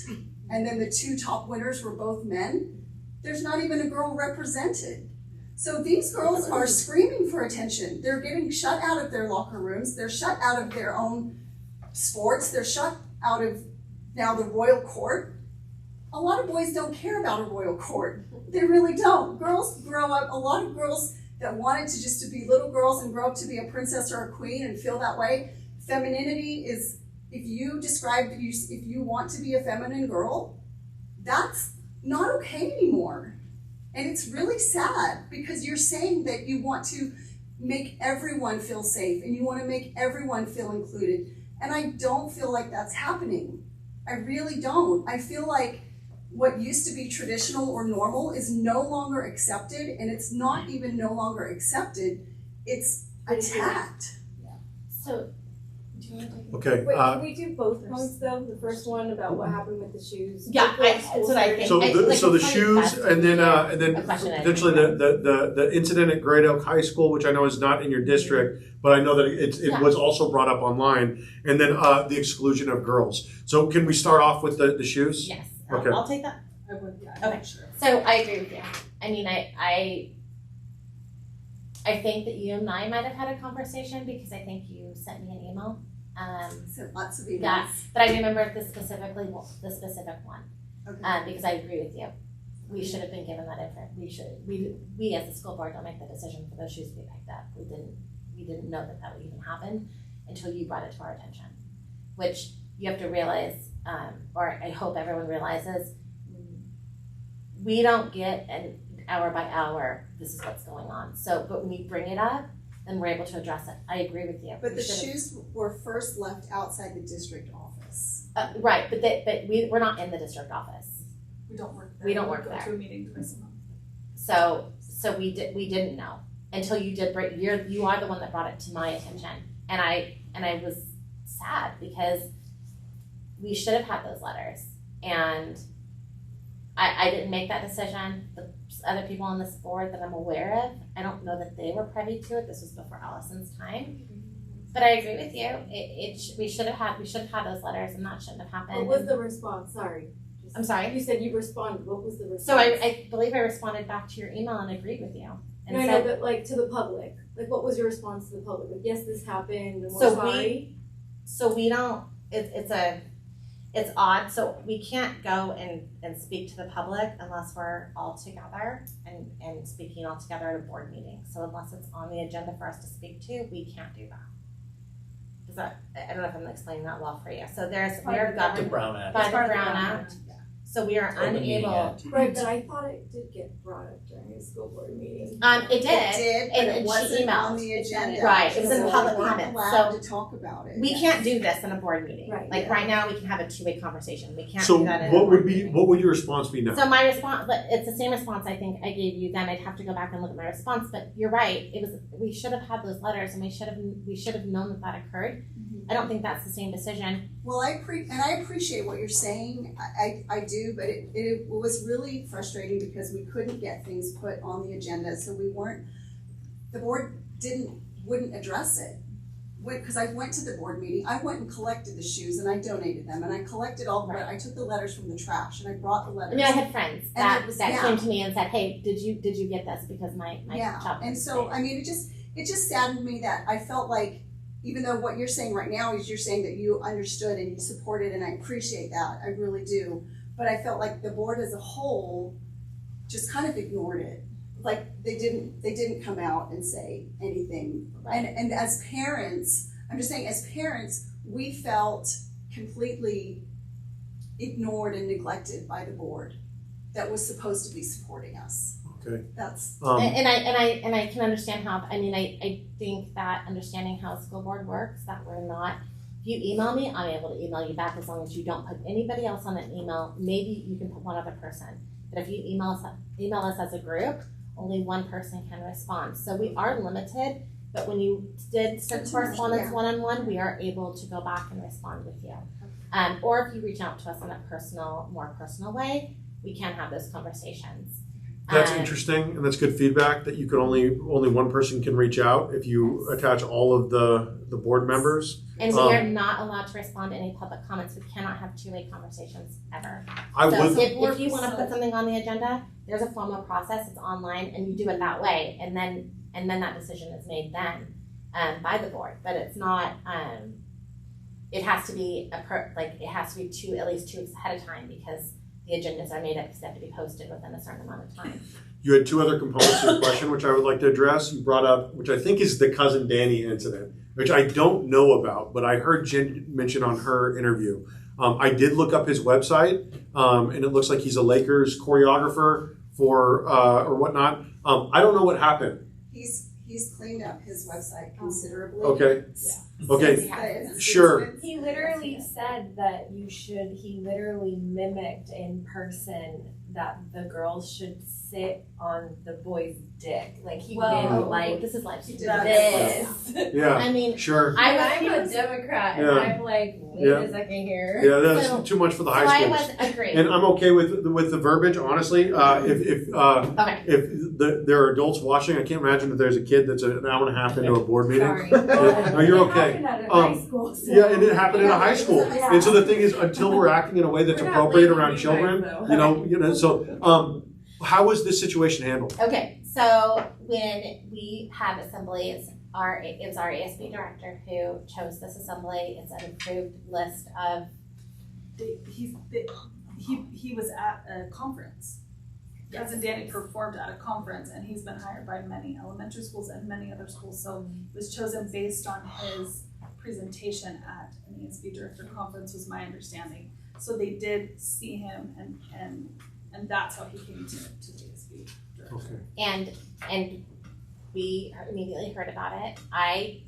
and then the two top winners were both men, there's not even a girl represented. So these girls are screaming for attention. They're getting shut out of their locker rooms. They're shut out of their own sports. They're shut out of now the royal court. A lot of boys don't care about a royal court. They really don't. Girls grow up, a lot of girls that wanted to just to be little girls and grow up to be a princess or a queen and feel that way. Femininity is, if you want to be a feminine girl, that's not okay anymore. And it's really sad because you're saying that you want to make everyone feel safe and you want to make everyone feel included. And I don't feel like that's happening. I really don't. I feel like what used to be traditional or normal is no longer accepted, and it's not even no longer accepted, it's attacked. So Okay. Wait, can we do both points though? The first one about what happened with the shoes. Yeah, before that's school what I started. think. So the, like, so the it's probably shoes, best to and then a question potentially the incident at Great Oak High School, which I know is not in your district, but I know that it Yeah. was also brought up online, and then the exclusion of girls. So can we start off with the shoes? Yes. Okay. I'll take that. I would, yeah, I'm Okay. not sure. So I agree with you. I mean, I think that you and I might have had a conversation because I think you sent me an email. So lots of emails. That, but I remember the specific one. Okay. Because I agree with you. We should have been given that info. We as the school board don't make the decision for those shoes to be picked up. We didn't know that would even happen until you brought it to our attention. Which you have to realize, or I hope everyone realizes, we don't get an hour by hour, this is what's going on. So, but when you bring it up, then we're able to address it. I agree with you. But We the should've- shoes were first left outside the district office. right, but we're not in the district office. We don't work there. We don't We work go there. to a meeting twice a month. So we didn't know until you did you are the one that brought it to my attention. And I was sad because we should have had those letters. And I didn't make that decision. The other people on this board that I'm aware of, I don't know that they were privy to it. This was before Allison's time. But I agree with you. We should have had those letters, and that shouldn't have happened. What was the response? Sorry. I'm sorry? You said you responded. What was the response? So I believe I responded back to your email and agreed with you. And No, I said, know, but like to the public. Like, what was your response to the public? Like, yes, this happened, and we're So sorry. we don't. It's odd. So we can't go and speak to the public unless we're all together and speaking all together at a board meeting. So unless it's on the agenda for us to speak to, we can't do that. Is that, I don't know if I'm explaining that well for you. So we are The governed Brown Act. by the Part of Brown the Act. So we are Open Meeting unable. Act. Right, but I thought it did get brought up during a school board meeting. It did. It did, but and it she wasn't emailed. on the agenda. Right, it was in So public we weren't comments. allowed So to talk about it. We can't do this in a board meeting. Right. Like right now, we can have a two-way conversation. We can't So do that in a what board would meeting. what would your response be now? So my response, but it's the same response I think I gave you then. I'd have to go back and look at my response, but you're right. We should have had those letters, and we should have known that occurred. I don't think that's the same decision. Well, I appreciate what you're saying. I do, but it was really frustrating because we couldn't get things put on the agenda, so the board wouldn't address it. Because I went to the board meeting, I went and collected the shoes and I donated them, and I collected I took the letters from the trash and I brought the letters. I mean, I had friends And that it was- that yeah. came to me and said, "Hey, did you get this?" Because my child. And so I mean, it just saddened me that I felt like, even though what you're saying right now is you're saying that you understood and you supported, and I appreciate that, I really do. But I felt like the board as a whole just kind of ignored it. Like they didn't come out and say anything. Right. And as parents, I'm just saying, as parents, we felt completely ignored and neglected by the board that was supposed to be supporting us. Okay. That's And I can understand how. I mean, I think that understanding how a school board works, that we're not. If you email me, I'm able to email you back as long as you don't put anybody else on an email. Maybe you can put one other person, but if you email us as a group, only one person can respond. So we are limited. But when you did send correspondence one-on-one, we are able to go back and respond with you. Or if you reach out to us in a more personal way, we can have those conversations. That's interesting, and that's good feedback that you could only one person can reach out if you attach all of the board members. And we are not allowed to respond to any public comments. We cannot have two-way conversations ever. I So would. if you want to put something on the agenda, there's a formal process. It's online, and you do it that way, and then that decision is made then by the board. But it's not. It has to be at least 2 weeks ahead of time because the agendas are made up because they have to be posted within a certain amount of time. You had two other components to the question, which I would like to address. You brought up, which I think is the Cousin Danny incident, which I don't know about, but I heard Jen mention on her interview. I did look up his website, and it looks like he's a Lakers choreographer or whatnot. I don't know what happened. He's cleaned up his website considerably. Okay. Okay. But Sure. He literally said that he literally mimicked in person that the girls should sit on the boy's dick. Like he Well, been like this is life. this. Yeah, I mean, sure. I'm a Democrat and Yeah. I'm like, wait Yeah. a second here. Yeah, that's So- too much for the so high I schools. was agreeing. And I'm okay with the verbiage, honestly. Okay. If there are adults watching, I can't imagine that there's a kid that's an hour and a half into a board meeting. Sorry. No, you're okay. It happened at a Um, high school, so- Yeah, and it happened in a high school. Yeah. And so the thing is, until we're acting in a way that's We're not appropriate blaming around you children, guys, though. so how was this situation handled? Okay, so when we have assemblies, it was our ASB director who chose this assembly. It's an approved list of, He was at a conference. Cousin Danny performed at a conference, and he's been hired by many elementary schools and many other schools. So it was chosen based on his presentation at an ASB director conference, was my understanding. So they did see him, and that's how he came to the ASB director. Okay. and we immediately heard about it. I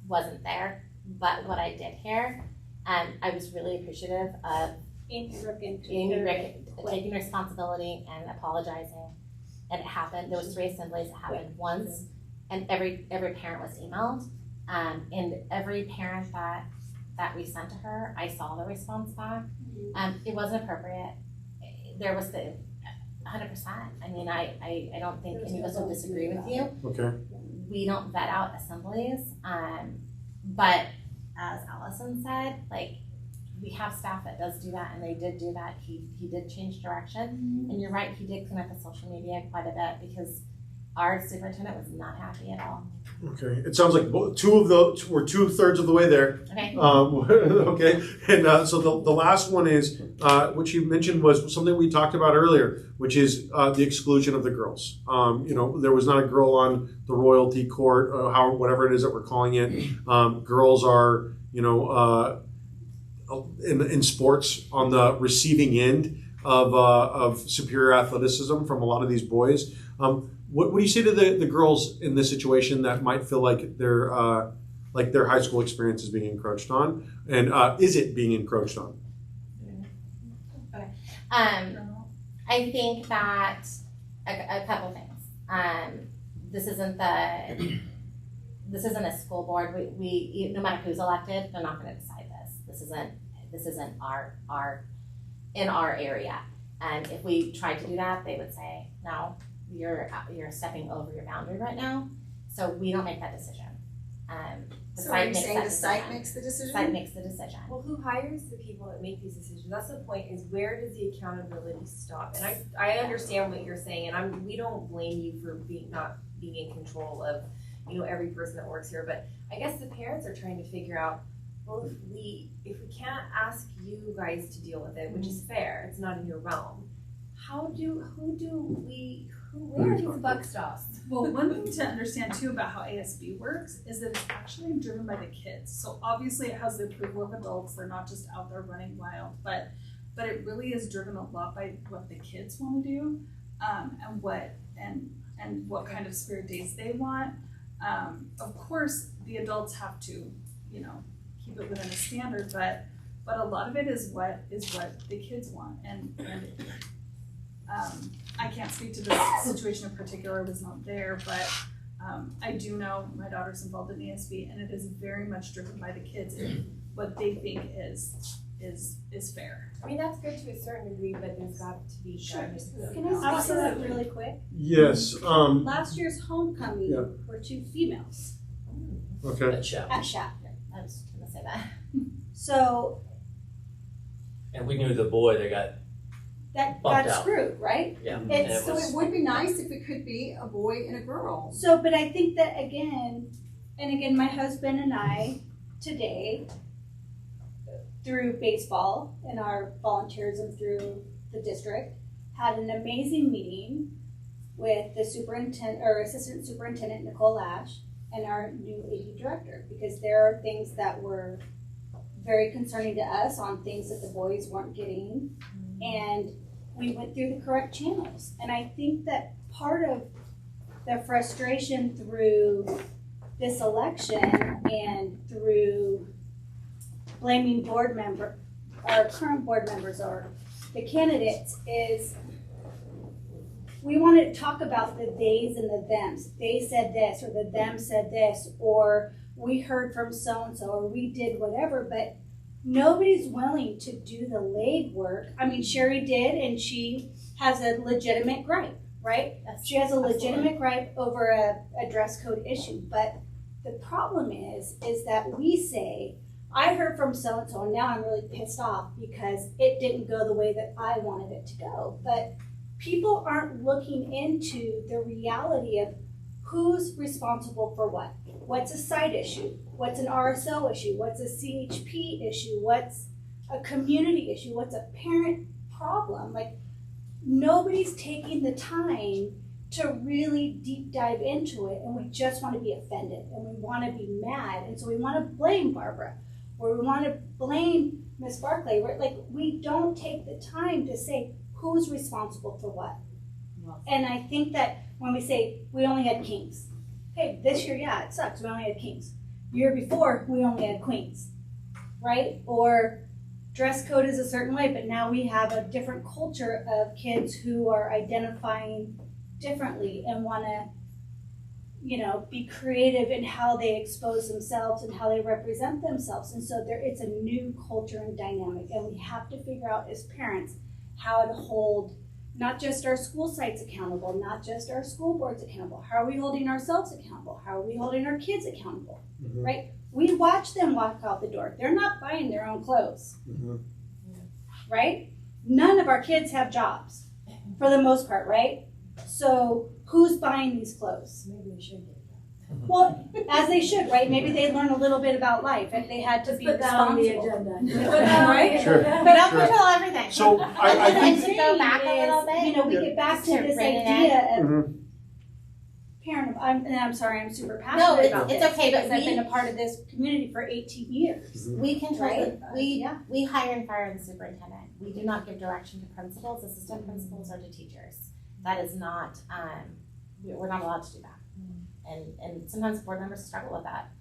wasn't there, but what I did hear, I was really appreciative of Amy Rick taking responsibility and apologizing. And it happened. There was 3 assemblies. It happened once, and every parent was emailed. And every parent that we sent to her, I saw the response back. It wasn't appropriate. There was the 100%. I mean, I don't think any of us will disagree with you. Okay. We don't vet out assemblies, but as Allison said, like, we have staff that does do that, and they did do that. He did change direction, and you're right, he did clean up the social media quite a bit because our superintendent was not happy at all. Okay. It sounds like we're 2/3 of the way there. Okay. Okay. And so the last one is what you mentioned was something we talked about earlier, which is the exclusion of the girls. There was not a girl on the royalty court, whatever it is that we're calling it. Girls are, in sports on the receiving end of superior athleticism from a lot of these boys. What do you say to the girls in this situation that might feel like their high school experience is being encroached on, and is it being encroached on? Okay. I think that a couple things. This isn't a school board. We no matter who's elected, they're not going to decide this. This isn't our in our area. And if we tried to do that, they would say, no, you're stepping over your boundary right now. So we don't make that decision. So are you saying the site makes the decision? Site makes the decision. Well, who hires the people that make these decisions? That's the point, is where does the accountability stop? And I understand what you're saying, and we don't blame you for not being in control of, every person that works here, but I guess the parents are trying to figure out, well, if we can't ask you guys to deal with it, which is fair, it's not in your realm, where do these buck stops? Well, one thing to understand too about how ASB works is that it's actually driven by the kids. So obviously it has the approval of adults. They're not just out there running wild, but it really is driven a lot by what the kids want to do, and what kind of spirit days they want. Of course, the adults have to, keep it within a standard, but a lot of it is what the kids want, and I can't speak to this situation in particular. I was not there, but I do know my daughter's involved in ESB, and it is very much driven by the kids and what they think is fair. I mean, that's good to a certain degree, but there's got to be guidance. Can I say that really quick? Yes. Last year's homecoming Yeah. were 2 females Okay. at SHAP. I was going to say that. So And we knew the boy that got, that Bumped got out. screwed, right? yeah. and It's So was- it would be nice if it could be a boy and a girl. So, but I think that again, my husband and I today, through baseball and our volunteerism through the district, had an amazing meeting with the superintendent or assistant superintendent Nicole Lash and our new AD director, because there are things that were very concerning to us on things that the boys weren't getting, and we went through the correct channels. And I think that part of the frustration through this election and through blaming our current board members or the candidates is we want to talk about the theys and the thems. They said this, or the them said this, or we heard from so-and-so, or we did whatever, but nobody's willing to do the legwork. I mean, Shari did, and she has a legitimate gripe, right? She has a legitimate gripe over a dress code issue, but the problem is that we say, I heard from so-and-so, and now I'm really pissed off because it didn't go the way that I wanted it to go. But people aren't looking into the reality of who's responsible for what. What's a side issue? What's an RSO issue? What's a CHP issue? What's a community issue? What's a parent problem? Like, nobody's taking the time to really deep dive into it, and we just want to be offended, and we want to be mad, and so we want to blame Barbara, or we want to blame Miss Barclay. Like, we don't take the time to say who's responsible for what. And I think that when we say we only had kings, okay, this year, yeah, it sucks, we only had kings. Year before, we only had queens, right? Or dress code is a certain way, but now we have a different culture of kids who are identifying differently and want to, be creative in how they expose themselves and how they represent themselves. And so it's a new culture and dynamic, and we have to figure out as parents how to hold not just our school sites accountable, not just our school boards accountable. How are we holding ourselves accountable? How are we holding our kids accountable, right? We watch them walk out the door. They're not buying their own clothes, right? None of our kids have jobs for the most part, right? So who's buying these clothes? Maybe we should get that. Well, as they should, right? Maybe they learn a little bit about life if they had to be Put that on the responsible. agenda. Right? Sure. But don't control everything. So I think to go back a little bit. We get back to To this rein it idea of Mhm. parent. I'm sorry, I'm super No, passionate it's- about it's this okay, but because I've we- been a part of this community for 18 years. We control Right? we hire and fire the superintendent. We do not give direction to principals, assistant principals, or to teachers. That is not, we're not allowed to do that. And sometimes board members struggle with that.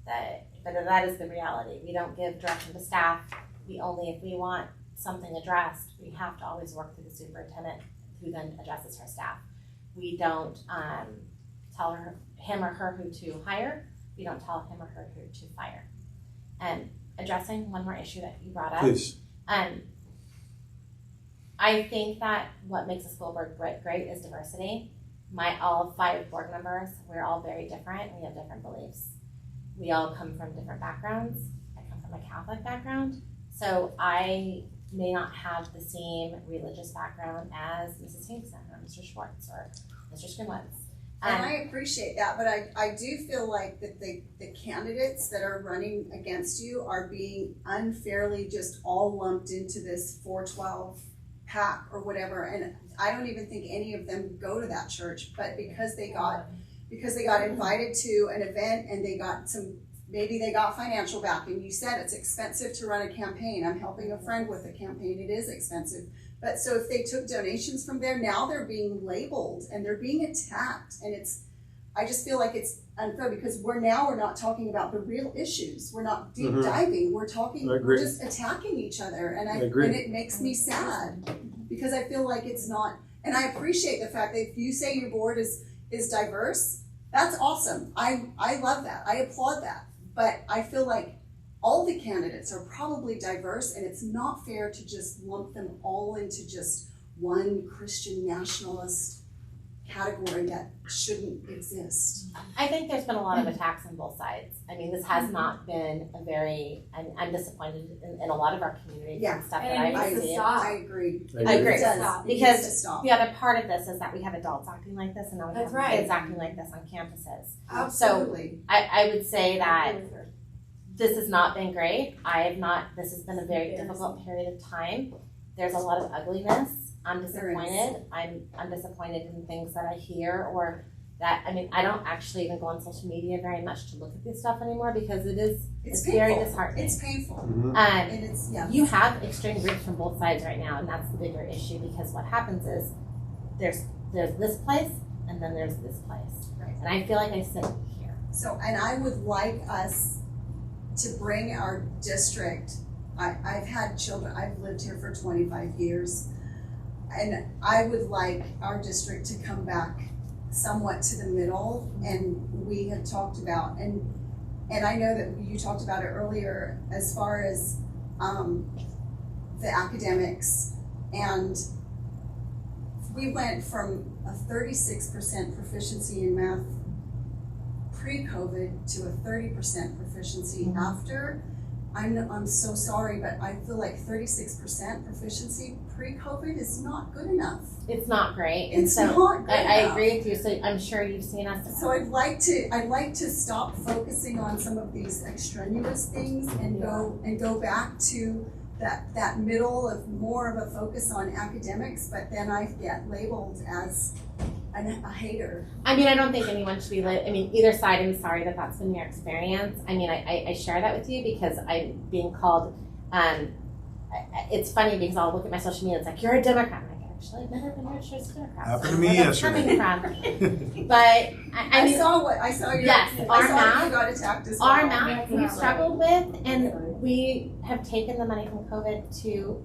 But that is the reality. We don't give direction to staff. We only, if we want something addressed, we have to always work through the superintendent, who then addresses her staff. We don't tell him or her who to hire. We don't tell him or her who to fire. And addressing one more issue that you brought up. Please. I think that what makes a school board great is diversity. All 5 board members, we're all very different. We have different beliefs. We all come from different backgrounds. I come from a Catholic background, so I may not have the same religious background as Mrs. Hinkson or Mr. Schwartz or Mr. Skrinwitz. And I appreciate that, but I do feel like that the candidates that are running against you are being unfairly just all lumped into this 412 pack or whatever, and I don't even think any of them go to that church, but because they got invited to an event and maybe they got financial backing. You said it's expensive to run a campaign. I'm helping a friend with a campaign. It is expensive. But so if they took donations from there, now they're being labeled and they're being attacked. And I just feel like it's unfair because we're not talking about the real issues. We're not deep diving. We're just attacking each other. And and it makes me sad because I feel like it's not, and I appreciate the fact that if you say your board is diverse, that's awesome. I love that. I applaud that. But I feel like all the candidates are probably diverse, and it's not fair to just lump them all into just one Christian nationalist category that shouldn't exist. I think there's been a lot of attacks on both sides. I mean, this has not been a very, I'm disappointed in a lot of our communities and stuff that I've seen. I agree. I agree. It does. Because the other part of this is that we have adults acting like this, and now we have That's kids acting like this on campuses. Absolutely. So I would say that this has not been great. This has been a very difficult period of time. There's a lot of ugliness. I'm disappointed. I'm disappointed in things that I hear or that, I mean, I don't actually even go on social media very much to look at this stuff anymore because it's very disheartening. It's painful. And it's, you have extreme groups from both sides right now, and that's the bigger issue because what happens is there's this place and then there's this place. Right. And I feel like I sit here. So, and I would like us to bring our district, I've had children, I've lived here for 25 years. and I would like our district to come back somewhat to the middle, and we had talked about, and I know that you talked about it earlier as far as the academics, and we went from a 36% proficiency in math pre-COVID to a 30% proficiency after. I'm so sorry, but I feel like 36% proficiency pre-COVID is not good enough. It's not great. It's so not good I enough. agree with you. So I'm sure you've seen us. So I'd like to stop focusing on some of these extraneous things and go back to that middle of more of a focus on academics, but then I get labeled as a hater. I mean, I don't think anyone should be either side. I'm sorry that that's been your experience. I mean, I share that with you because I'm being called, it's funny because I'll look at my social media, it's like, you're a Democrat. I'm like, actually, I've never been registered as a Democrat. Happened so to me where that's yesterday. coming from. But I saw your, yes, our math, you got attacked as well. our math we've struggled with, and we have taken the money from COVID to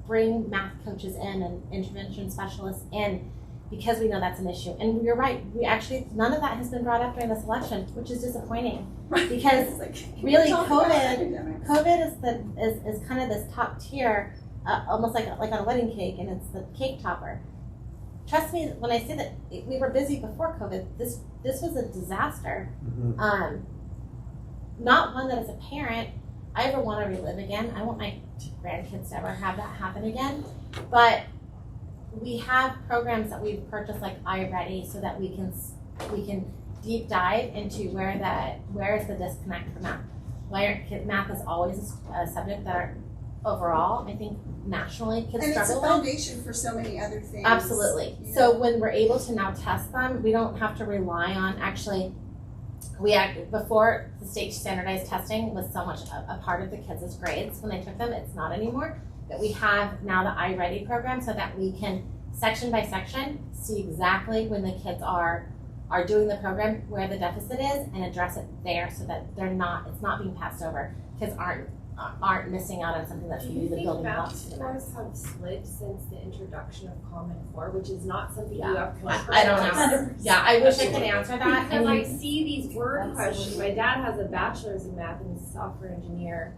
bring math coaches in and intervention specialists in, because we know that's an issue. And you're right, we actually, none of that has been brought up during this election, which is disappointing. Because really COVID is kind of this top tier, almost like on a wedding cake, and it's the cake topper. Trust me when I say that we were busy before COVID, this was a disaster. Mm-hmm. Not one that as a parent, I ever want to relive again. I want my grandkids to ever have that happen again. But we have programs that we've purchased like iReady so that we can deep dive into where is the disconnect from math. Math is always a subject that are overall, I think nationally kids and struggle it's a with. foundation for so many other things. Absolutely. Yeah. So when we're able to now test them, we don't have to rely on actually. Before the state standardized testing was so much a part of the kids' grades when they took them, it's not anymore. But we have now the iReady program so that we can section by section see exactly when the kids are doing the program, where the deficit is, and address it there so that it's not being passed over. Kids aren't missing out on something that should be the building blocks. Do you think math scores have slid since the introduction of Common Core, which is not something you have control I don't know. Yeah, I wish I could answer that. Because I see these word questions. My dad has a bachelor's in math and he's a software engineer,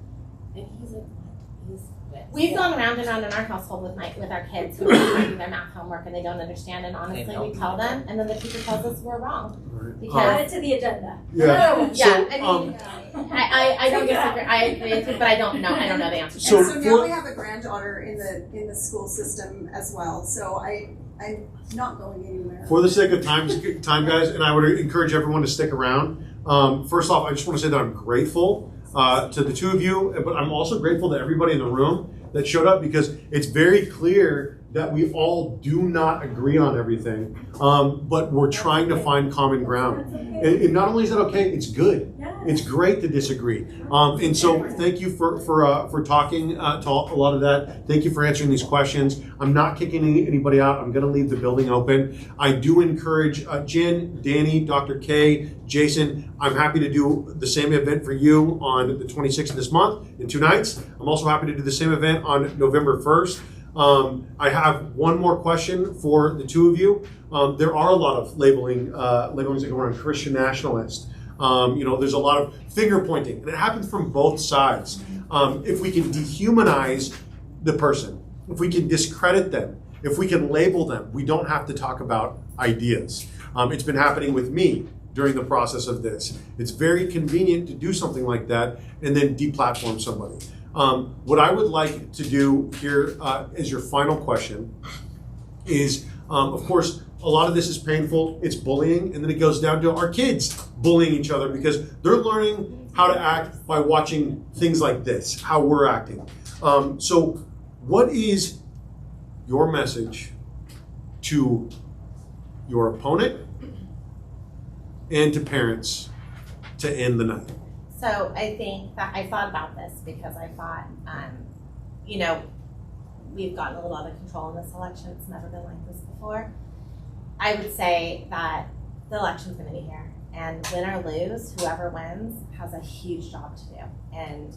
and he's like, what is this? We've gone around and around in our household with our kids who are trying to do their math homework and they don't understand, and honestly we tell them, and then the teacher tells us we're wrong. Because Add it to the agenda. Yeah. I don't disagree. I agree with you, but I don't know the answer. So now we have a granddaughter in the school system as well. So I'm not going anywhere. For the sake of time, guys, and I would encourage everyone to stick around. First off, I just want to say that I'm grateful to the two of you, but I'm also grateful to everybody in the room that showed up, because it's very clear that we all do not agree on everything, but we're trying to find common ground. And not only is that okay, it's good. It's great to disagree. And so thank you for talking to a lot of that. Thank you for answering these questions. I'm not kicking anybody out. I'm going to leave the building open. I do encourage Jen, Danny, Dr. K, Jason. I'm happy to do the same event for you on the 26th of this month in 2 nights. I'm also happy to do the same event on November 1st. I have one more question for the two of you. There are a lot of labelings that go around. Christian nationalist. There's a lot of finger pointing, and it happens from both sides. If we can dehumanize the person, if we can discredit them, if we can label them, we don't have to talk about ideas. It's been happening with me during the process of this. It's very convenient to do something like that and then deplatform somebody. What I would like to do here as your final question is, of course, a lot of this is painful. It's bullying, and then it goes down to our kids bullying each other because they're learning how to act by watching things like this, how we're acting. So what is your message to your opponent and to parents to end the night? So I think that I thought about this because I thought, we've gotten a little out of control in this election. It's never been like this before. I would say that the election's going to be here, and win or lose, whoever wins has a huge job to do. And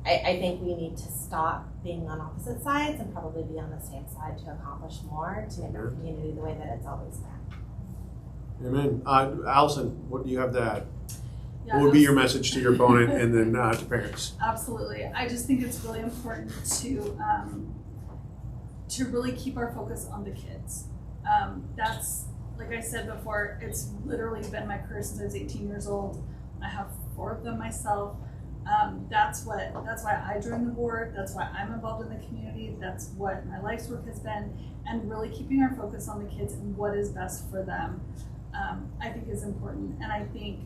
I think we need to stop being on opposite sides and probably be on the same side to accomplish more to make our community the way that it's always been. Amen. Allison, what do you have to add? Yeah, What would be your message to your opponent and then to parents? Absolutely. I just think it's really important to really keep our focus on the kids. That's, like I said before, it's literally been my career since I was 18 years old. I have 4 of them myself. That's why I joined the board. That's why I'm involved in the community. That's what my life's work has been. And really keeping our focus on the kids and what is best for them, I think is important. And I think,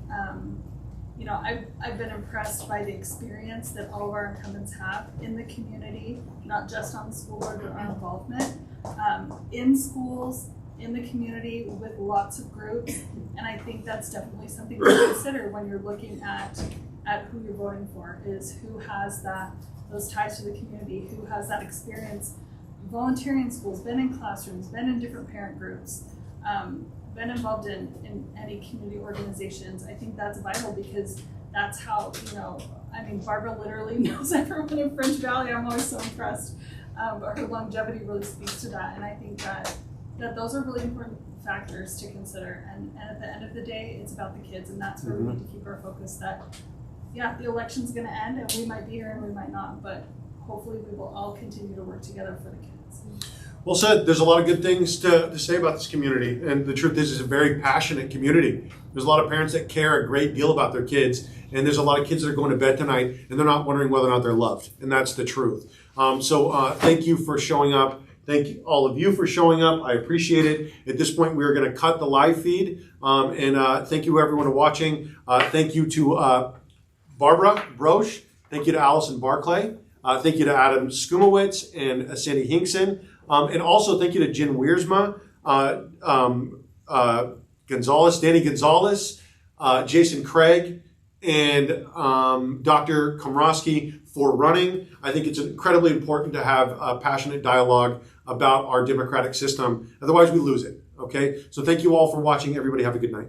I've been impressed by the experience that all of our incumbents have in the community, not just on the school board, but our involvement in schools, in the community, with lots of groups. And I think that's definitely something to consider when you're looking at who you're voting for, is who has those ties to the community, who has that experience volunteering in schools, been in classrooms, been in different parent groups, been involved in any community organizations. I think that's vital because that's how, Barbara literally knows everyone in French Valley. I'm always so impressed. But her longevity really speaks to that. And I think that those are really important factors to consider. And at the end of the day, it's about the kids. And that's where we need to keep our focus that, the election's going to end and we might be here and we might not. But hopefully we will all continue to work together for the kids. Well said. There's a lot of good things to say about this community. And the truth is, it's a very passionate community. There's a lot of parents that care a great deal about their kids. And there's a lot of kids that are going to bed tonight and they're not wondering whether or not they're loved. And that's the truth. So thank you for showing up. Thank you, all of you for showing up. I appreciate it. At this point, we are going to cut the live feed. And thank you, everyone, for watching. Thank you to Barbara Broche. Thank you to Allison Barclay. Thank you to Adam Skumowitz and Sandy Hinkson. And also thank you to Jen Wiersma, Danny Gonzalez, Jason Craig, and Dr. Komrosky for running. I think it's incredibly important to have a passionate dialogue about our democratic system. Otherwise, we lose it. Okay? So thank you all for watching. Everybody have a good night.